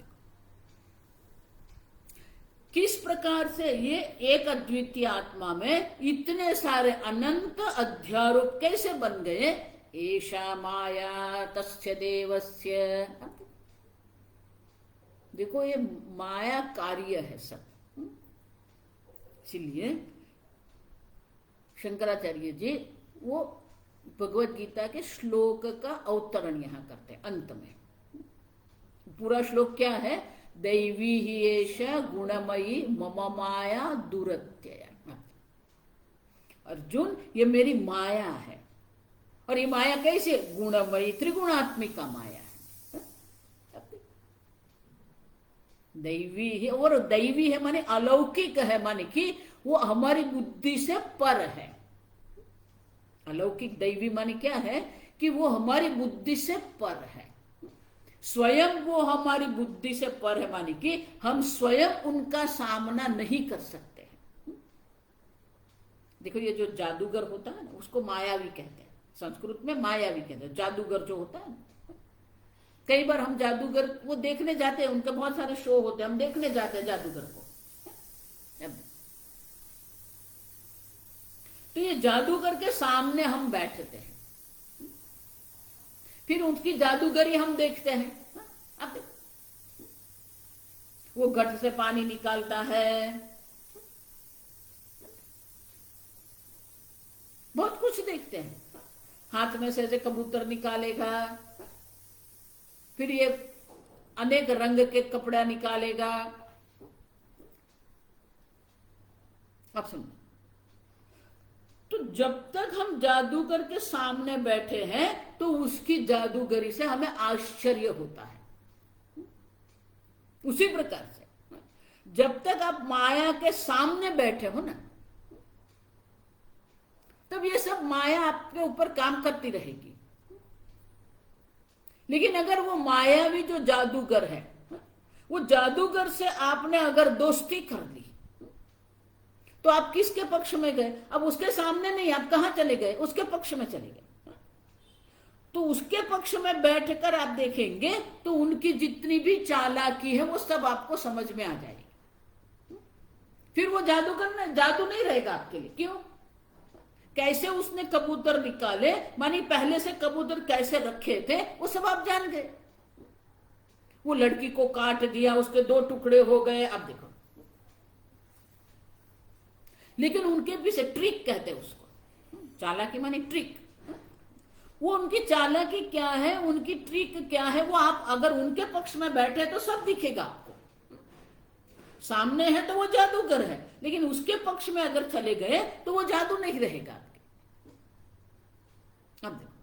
किस प्रकार से ये एक अद्वितीय आत्मा में इतने सारे अनंत अध्यारोप कैसे बन गए? एषा माया तस्य देवस्य, देखो ये माया कार्य है सब। इसलिए शंकराचार्य जी वो भगवत गीता के श्लोक का अवतरण यहां करते हैं अंत में। पूरा श्लोक क्या है? दैवी ही एषा गुणमयी मम माया दुरत्यया। अर्जुन, ये मेरी माया है, और ये माया कैसे? गुणमयी, त्रिगुणात्मिका माया है। दैवी है, और दैवी है माने अलौकिक है, माने कि वो हमारी बुद्धि से पर है। अलौकिक दैवी माने क्या है? कि वो हमारी बुद्धि से पर है, स्वयं वो हमारी बुद्धि से पर है, माने कि हम स्वयं उनका सामना नहीं कर सकते हैं। देखो ये जो जादूगर होता है ना, उसको मायावी कहते हैं, संस्कृत में मायावी कहते हैं। जादूगर जो होता है, कई बार हम जादूगर वो देखने जाते हैं, उनके बहुत सारे शो होते हैं, हम देखने जाते हैं जादूगर को। तो ये जादूगर के सामने हम बैठते हैं, फिर उनकी जादूगरी हम देखते हैं। अब वो घट से पानी निकालता है, बहुत कुछ देखते हैं। हाथ में से कबूतर निकालेगा, फिर ये अनेक रंग के कपड़ा निकालेगा। अब सुनो, तो जब तक हम जादूगर के सामने बैठे हैं, तो उसकी जादूगरी से हमें आश्चर्य होता है। उसी प्रकार से जब तक आप माया के सामने बैठे हो ना, तब ये सब माया आपके ऊपर काम करती रहेगी। लेकिन अगर वो मायावी जो जादूगर है, वो जादूगर से आपने अगर दोस्ती कर ली, तो आप किसके पक्ष में गए? अब उसके सामने नहीं, आप कहां चले गए? उसके पक्ष में चले गए। तो उसके पक्ष में बैठकर आप देखेंगे तो उनकी जितनी भी चालाकी है वो सब आपको समझ में आ जाएगी। फिर वो जादूगर जादू नहीं रहेगा आपके लिए। क्यों? कैसे उसने कबूतर निकाले, मानी पहले से कबूतर कैसे रखे थे, वो सब आप जान गए। वो लड़की को काट दिया, उसके 2 टुकड़े हो गए, अब देखो। लेकिन उनके पीछे ट्रिक कहते हैं उसको, चालाकी मानी ट्रिक। वो उनकी चालाकी क्या है, उनकी ट्रिक क्या है, वो आप अगर उनके पक्ष में बैठे तो सब दिखेगा आपको। सामने है तो वो जादूगर है, लेकिन उसके पक्ष में अगर चले गए तो वो जादू नहीं रहेगा आपके। अब देखो,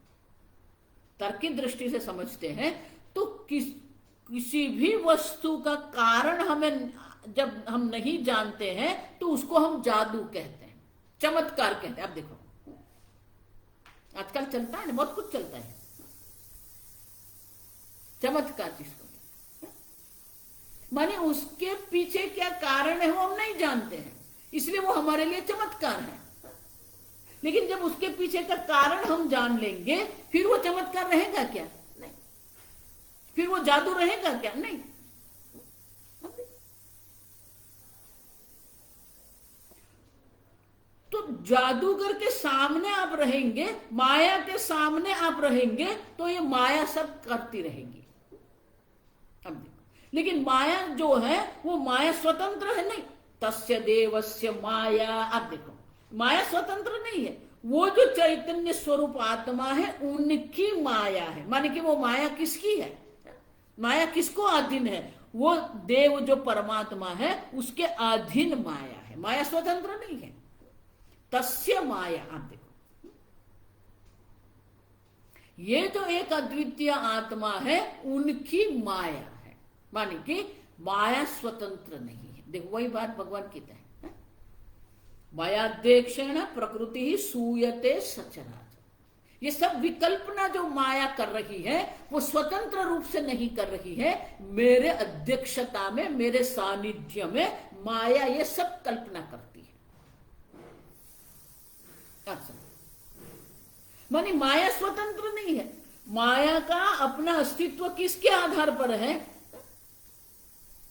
तर्क की दृष्टि से समझते हैं तो किसी भी वस्तु का कारण हमें जब हम नहीं जानते हैं तो उसको हम जादू कहते हैं, चमत्कार कहते हैं। अब देखो, आजकल चलता है ना, बहुत कुछ चलता है, चमत्कार जिसको माने उसके पीछे क्या कारण है वो हम नहीं जानते हैं, इसलिए वो हमारे लिए चमत्कार है। लेकिन जब उसके पीछे का कारण हम जान लेंगे, फिर वो चमत्कार रहेगा क्या? नहीं। फिर वो जादू रहेगा क्या? नहीं। तो जादूगर के सामने आप रहेंगे, माया के सामने आप रहेंगे, तो ये माया सब करती रहेगी। अब देखो, लेकिन माया जो है वो माया स्वतंत्र है नहीं। तस्य देवस्य माया, अब देखो, माया स्वतंत्र नहीं है। वो जो चैतन्य स्वरूप आत्मा है उनकी माया है। माने कि वो माया किसकी है? माया किसको अधीन है? वो देव जो परमात्मा है उसके अधीन माया है, माया स्वतंत्र नहीं है। तस्य माया, आप देखो, ये जो एक अद्वितीय आत्मा है उनकी माया है। माने कि माया स्वतंत्र नहीं है। देखो वही बात भगवान कहते हैं, मायाध्यक्षेण प्रकृति ही सूयते सचराचर। ये सब विकल्पना जो माया कर रही है वो स्वतंत्र रूप से नहीं कर रही है, मेरे अध्यक्षता में, मेरे सानिध्य में माया ये सब कल्पना करती है। मानी माया स्वतंत्र नहीं है। माया का अपना अस्तित्व किसके आधार पर है?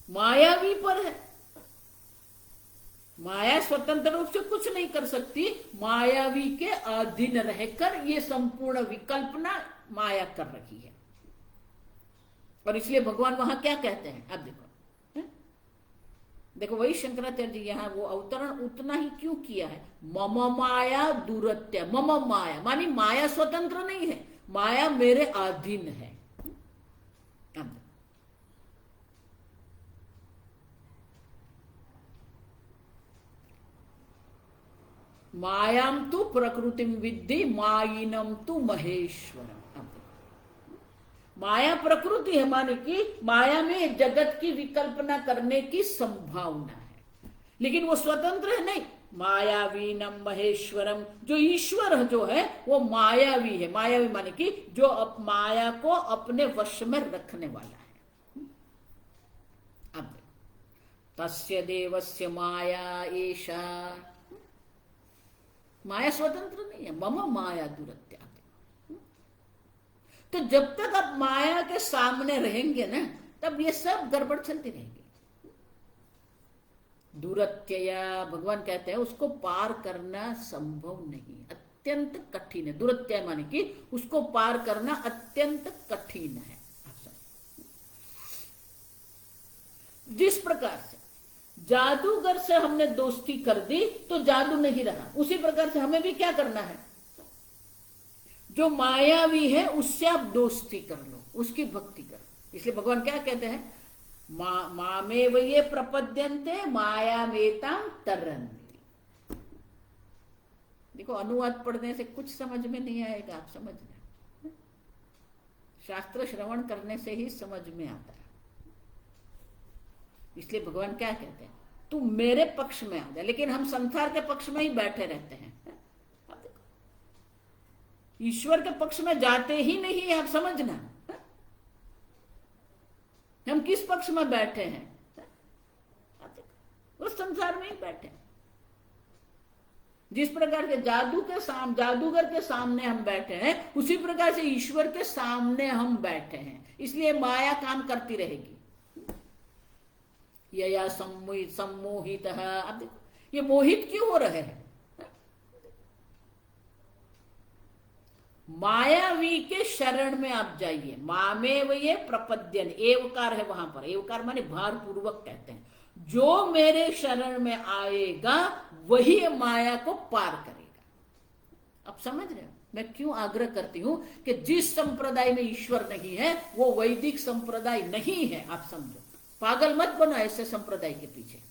मायावी पर है। माया स्वतंत्र रूप से कुछ नहीं कर सकती, मायावी के अधीन रहकर ये संपूर्ण विकल्पना माया कर रही है। और इसलिए भगवान वहां क्या कहते हैं, अब देखो, देखो वही शंकराचार्य जी यहां वो अवतरण उतना ही क्यों किया है, मम माया दुरत्य। मम माया मानी माया स्वतंत्र नहीं है, माया मेरे अधीन है। मायाम तु प्रकृतिम विद्धि मायिनम तु महेश्वरम। माया प्रकृति है, माने कि माया में जगत की विकल्पना करने की संभावना है, लेकिन वो स्वतंत्र है नहीं। मायावीनम महेश्वरम, जो ईश्वर जो है वो मायावी है। मायावी माने कि जो माया को अपने वश में रखने वाला है। अब तस्य देवस्य माया एषा, माया स्वतंत्र नहीं है। मम माया दुरत्या। तो जब तक आप माया के सामने रहेंगे ना, तब ये सब गड़बड़ चलती रहेगी। दुरत्यया भगवान कहते हैं उसको पार करना संभव नहीं, अत्यंत कठिन है। दुरत्यय माने कि उसको पार करना अत्यंत कठिन है। जिस प्रकार से जादूगर से हमने दोस्ती कर दी तो जादू नहीं रहा, उसी प्रकार से हमें भी क्या करना है, जो मायावी है उससे आप दोस्ती कर लो, उसकी भक्ति करो। इसलिए भगवान क्या कहते हैं, मामेव ये प्रपद्यन्ते मायामेतां तरन्ति। देखो अनुवाद पढ़ने से कुछ समझ में नहीं आएगा, आप समझना, शास्त्र श्रवण करने से ही समझ में आता है। इसलिए भगवान क्या कहते हैं, तू मेरे पक्ष में आ जा। लेकिन हम संसार के पक्ष में ही बैठे रहते हैं, ईश्वर के पक्ष में जाते ही नहीं है, आप समझना। हम किस पक्ष में बैठे हैं? उस संसार में ही बैठे हैं। जिस प्रकार के जादूगर के सामने हम बैठे हैं, उसी प्रकार से ईश्वर के सामने हम बैठे हैं। इसलिए माया काम करती रहेगी। यया सम्मोहित। अब देखो ये मोहित क्यों हो रहे हैं? मायावी के शरण में आप जाइए। मामेव ये प्रपद्यन, एवकार है वहां पर। एवकार माने भार पूर्वक कहते हैं, जो मेरे शरण में आएगा वही माया को पार करेगा। अब समझ रहे हो मैं क्यों आग्रह करती हूं कि जिस संप्रदाय में ईश्वर नहीं है वो वैदिक संप्रदाय नहीं है। आप समझो, पागल मत बनो ऐसे संप्रदाय के पीछे।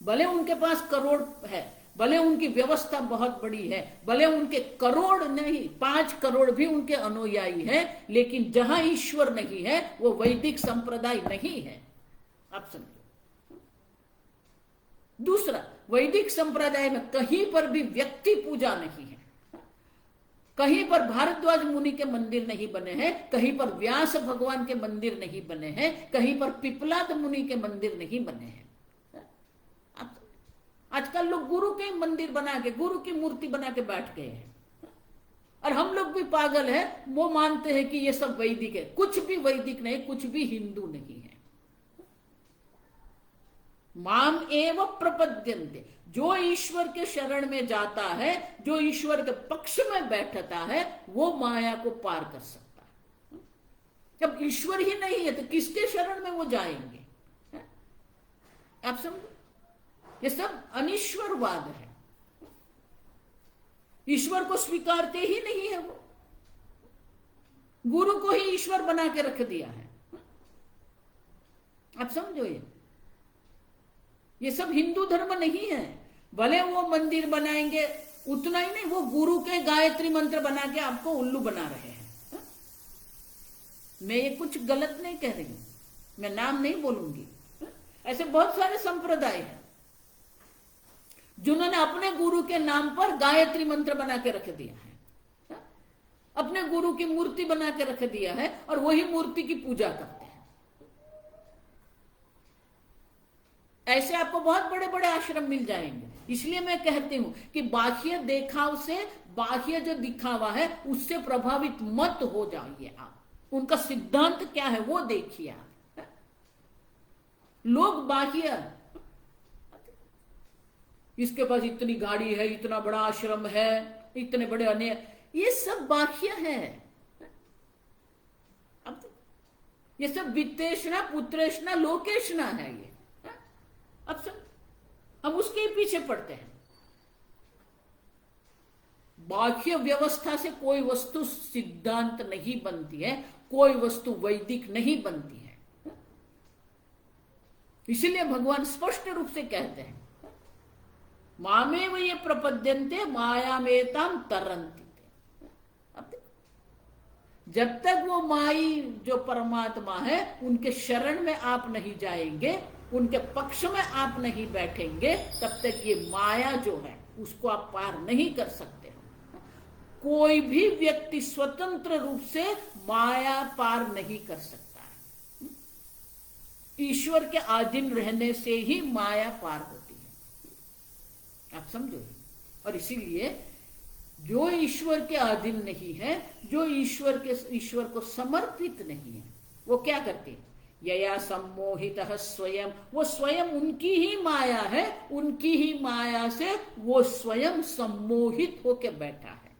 भले उनके पास करोड़ है, भले उनकी व्यवस्था बहुत बड़ी है, भले उनके करोड़ नहीं 5 करोड़ भी उनके अनुयायी हैं, लेकिन जहां ईश्वर नहीं है वो वैदिक संप्रदाय नहीं है। आप समझो। दूसरा, वैदिक संप्रदाय में कहीं पर भी व्यक्ति पूजा नहीं है। कहीं पर भारद्वाज मुनि के मंदिर नहीं बने हैं, कहीं पर व्यास भगवान के मंदिर नहीं बने हैं, कहीं पर पिपलाद मुनि के मंदिर नहीं बने हैं। आजकल लोग गुरु के मंदिर बना के, गुरु की मूर्ति बना के बैठ गए हैं। और हम लोग भी पागल है, वो मानते हैं कि ये सब वैदिक है। कुछ भी वैदिक नहीं, कुछ भी हिंदू नहीं है। माम एव प्रपद्यन्ते, जो ईश्वर के शरण में जाता है, जो ईश्वर के पक्ष में बैठता है, वो माया को पार कर सकता है। जब ईश्वर ही नहीं है तो किसके शरण में वो जाएंगे? आप समझो, ये सब अनीश्वरवाद है। ईश्वर को स्वीकारते ही नहीं है वो। गुरु को ही ईश्वर बना के रख दिया है। आप समझो, ये सब हिंदू धर्म नहीं है। भले वो मंदिर बनाएंगे, उतना ही नहीं, वो गुरु के गायत्री मंत्र बना के आपको उल्लू बना रहे हैं। मैं ये कुछ गलत नहीं कह रही हूं, मैं नाम नहीं बोलूंगी। ऐसे बहुत सारे संप्रदाय हैं जिन्होंने अपने गुरु के नाम पर गायत्री मंत्र बना के रख दिया है, अपने गुरु की मूर्ति बना के रख दिया है, और वही मूर्ति की पूजा करते हैं। ऐसे आपको बहुत बड़े बड़े आश्रम मिल जाएंगे। इसलिए मैं कहती हूं कि बाह्य देखाव से, बाह्य जो दिखावा है उससे प्रभावित मत हो जाइए आप। उनका सिद्धांत क्या है वो देखिए आप। लोग बाह्य, इसके पास इतनी गाड़ी है, इतना बड़ा आश्रम है, इतने बड़े अन्य, ये सब बाह्य है। अब ये सब वित्तेषणा, पुत्रेषणा, लोकेषणा है ये। अब सब हम उसके पीछे पड़ते हैं। बाह्य व्यवस्था से कोई वस्तु सिद्धांत नहीं बनती है, कोई वस्तु वैदिक नहीं बनती है। इसीलिए भगवान स्पष्ट रूप से कहते हैं, मामेव ये प्रपद्यन्ते मायामेताम तरन्ति। अब जब तक वो माई जो परमात्मा है उनके शरण में आप नहीं जाएंगे, उनके पक्ष में आप नहीं बैठेंगे, तब तक ये माया जो है उसको आप पार नहीं कर सकते। कोई भी व्यक्ति स्वतंत्र रूप से माया पार नहीं कर सकता है। ईश्वर के अधीन रहने से ही माया पार होती है। आप समझो। और इसीलिए जो ईश्वर के अधीन नहीं है, जो ईश्वर को समर्पित नहीं है, वो क्या करते हैं? यया सम्मोहितः स्वयं, वो स्वयं उनकी ही माया है, उनकी ही माया से वो स्वयं सम्मोहित होकर बैठा है।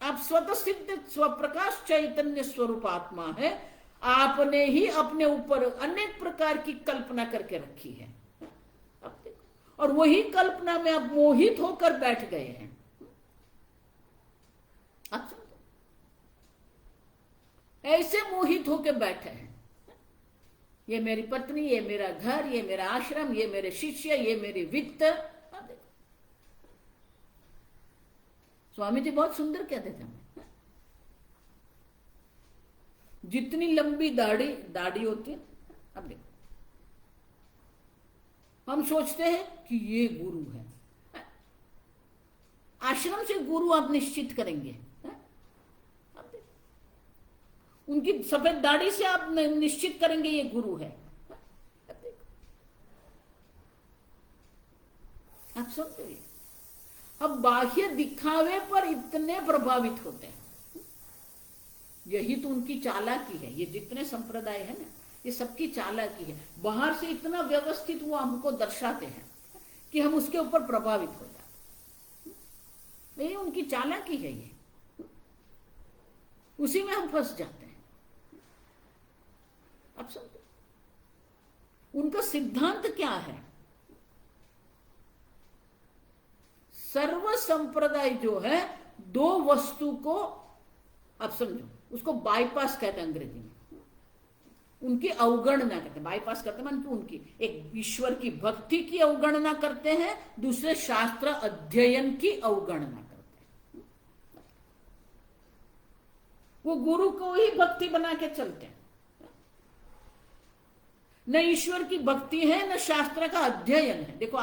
आप स्वतः सिद्ध स्वप्रकाश चैतन्य स्वरूप आत्मा है। आपने ही अपने ऊपर अनेक प्रकार की कल्पना करके रखी है, और वही कल्पना में आप मोहित होकर बैठ गए हैं। आप ऐसे मोहित होकर बैठे हैं, ये मेरी पत्नी, ये मेरा घर, ये मेरा आश्रम, ये मेरे शिष्य, ये मेरी वित्त। स्वामी जी बहुत सुंदर कहते थे, जितनी लंबी दाढ़ी होती है, अब देखो हम सोचते हैं कि ये गुरु है। आश्रम से गुरु आप निश्चित करेंगे। उनकी सफेद दाढ़ी से आप निश्चित करेंगे ये गुरु है। आप समझिए, अब बाह्य दिखावे पर इतने प्रभावित होते हैं, यही तो उनकी चालाकी है। ये जितने संप्रदाय है ना, ये सबकी चालाकी है। बाहर से इतना व्यवस्थित वो हमको दर्शाते हैं कि हम उसके ऊपर प्रभावित हो जाते, ये उनकी चालाकी है। ये उसी में हम फंस जाते हैं। आप समझो, उनका सिद्धांत क्या है? सर्व संप्रदाय जो है, दो वस्तु को, आप समझो, उसको बाईपास कहते हैं अंग्रेजी में, उनकी अवगणना करते हैं। बाईपास करते हैं मतलब उनकी एक ईश्वर की भक्ति की अवगणना करते हैं, दूसरे शास्त्र अध्ययन की अवगणना करते हैं। वो गुरु को ही भक्ति बना के चलते हैं। न ईश्वर की भक्ति है, न शास्त्र का अध्ययन है। देखो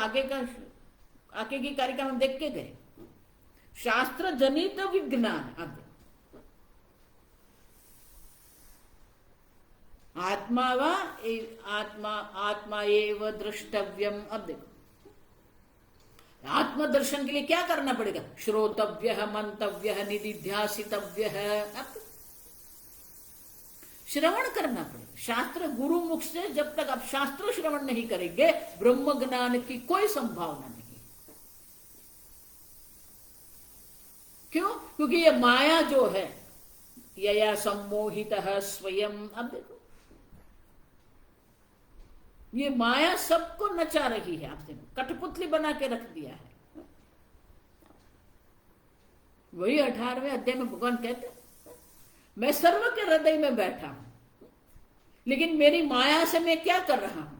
आगे की कार्यक्रम हम देख के गए, शास्त्र जनित विज्ञान। अब आत्मा वा आत्मा एव द्रष्टव्यम। अब देखो, आत्मदर्शन के लिए क्या करना पड़ेगा? श्रोतव्य, मंतव्य, निधिध्यासितव्य। अब श्रवण करना पड़ेगा शास्त्र। गुरु मुख से जब तक आप शास्त्र श्रवण नहीं करेंगे, ब्रह्म ज्ञान की कोई संभावना नहीं। क्यों? क्योंकि ये माया जो है, यया सम्मोहित स्वयं। अब देखो, ये माया सबको नचा रही है, आपसे कठपुतली बना के रख दिया है। वही 18वें अध्याय में भगवान कहते हैं, मैं सर्व के हृदय में बैठा हूं, लेकिन मेरी माया से मैं क्या कर रहा हूं?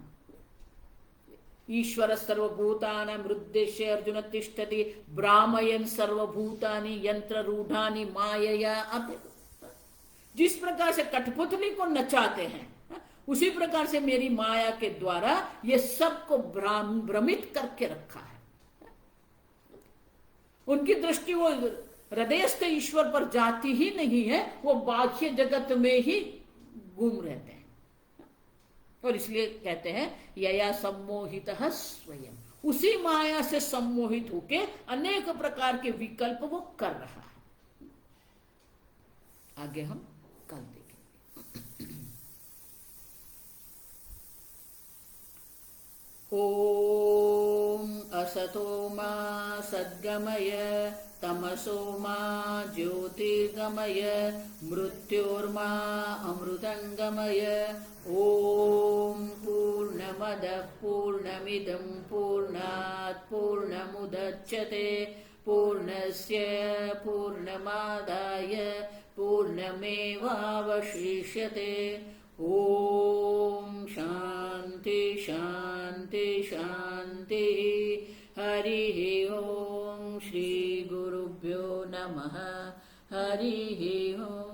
ईश्वर सर्वभूतानां हृद्देशे अर्जुन तिष्ठति भ्रामयन् सर्वभूतानि यंत्र रूढ़ानि मायया। अब जिस प्रकार से कठपुतली को नचाते हैं, उसी प्रकार से मेरी माया के द्वारा ये सबको भ्रमित करके रखा है। उनकी दृष्टि वो हृदयस्थ ईश्वर पर जाती ही नहीं है, वो बाह्य जगत में ही घूम रहते हैं। और इसलिए कहते हैं यया सम्मोहित स्वयं, उसी माया से सम्मोहित होके अनेक प्रकार के विकल्प वो कर रहा है। आगे हम कल देखेंगे। ओम असतो मा सद्गमय तमसो मा ज्योतिर्गमय मृत्योर्मा अमृतंगमय। ओम पूर्णमदः पूर्णमिदं पूर्णात् पूर्णमुदच्यते पूर्णस्य पूर्णमादाय पूर्णमेवावशिष्यते। ओम शांति शांति शांति। हरि ओम। श्री गुरुभ्यो नमः। हरि ओम।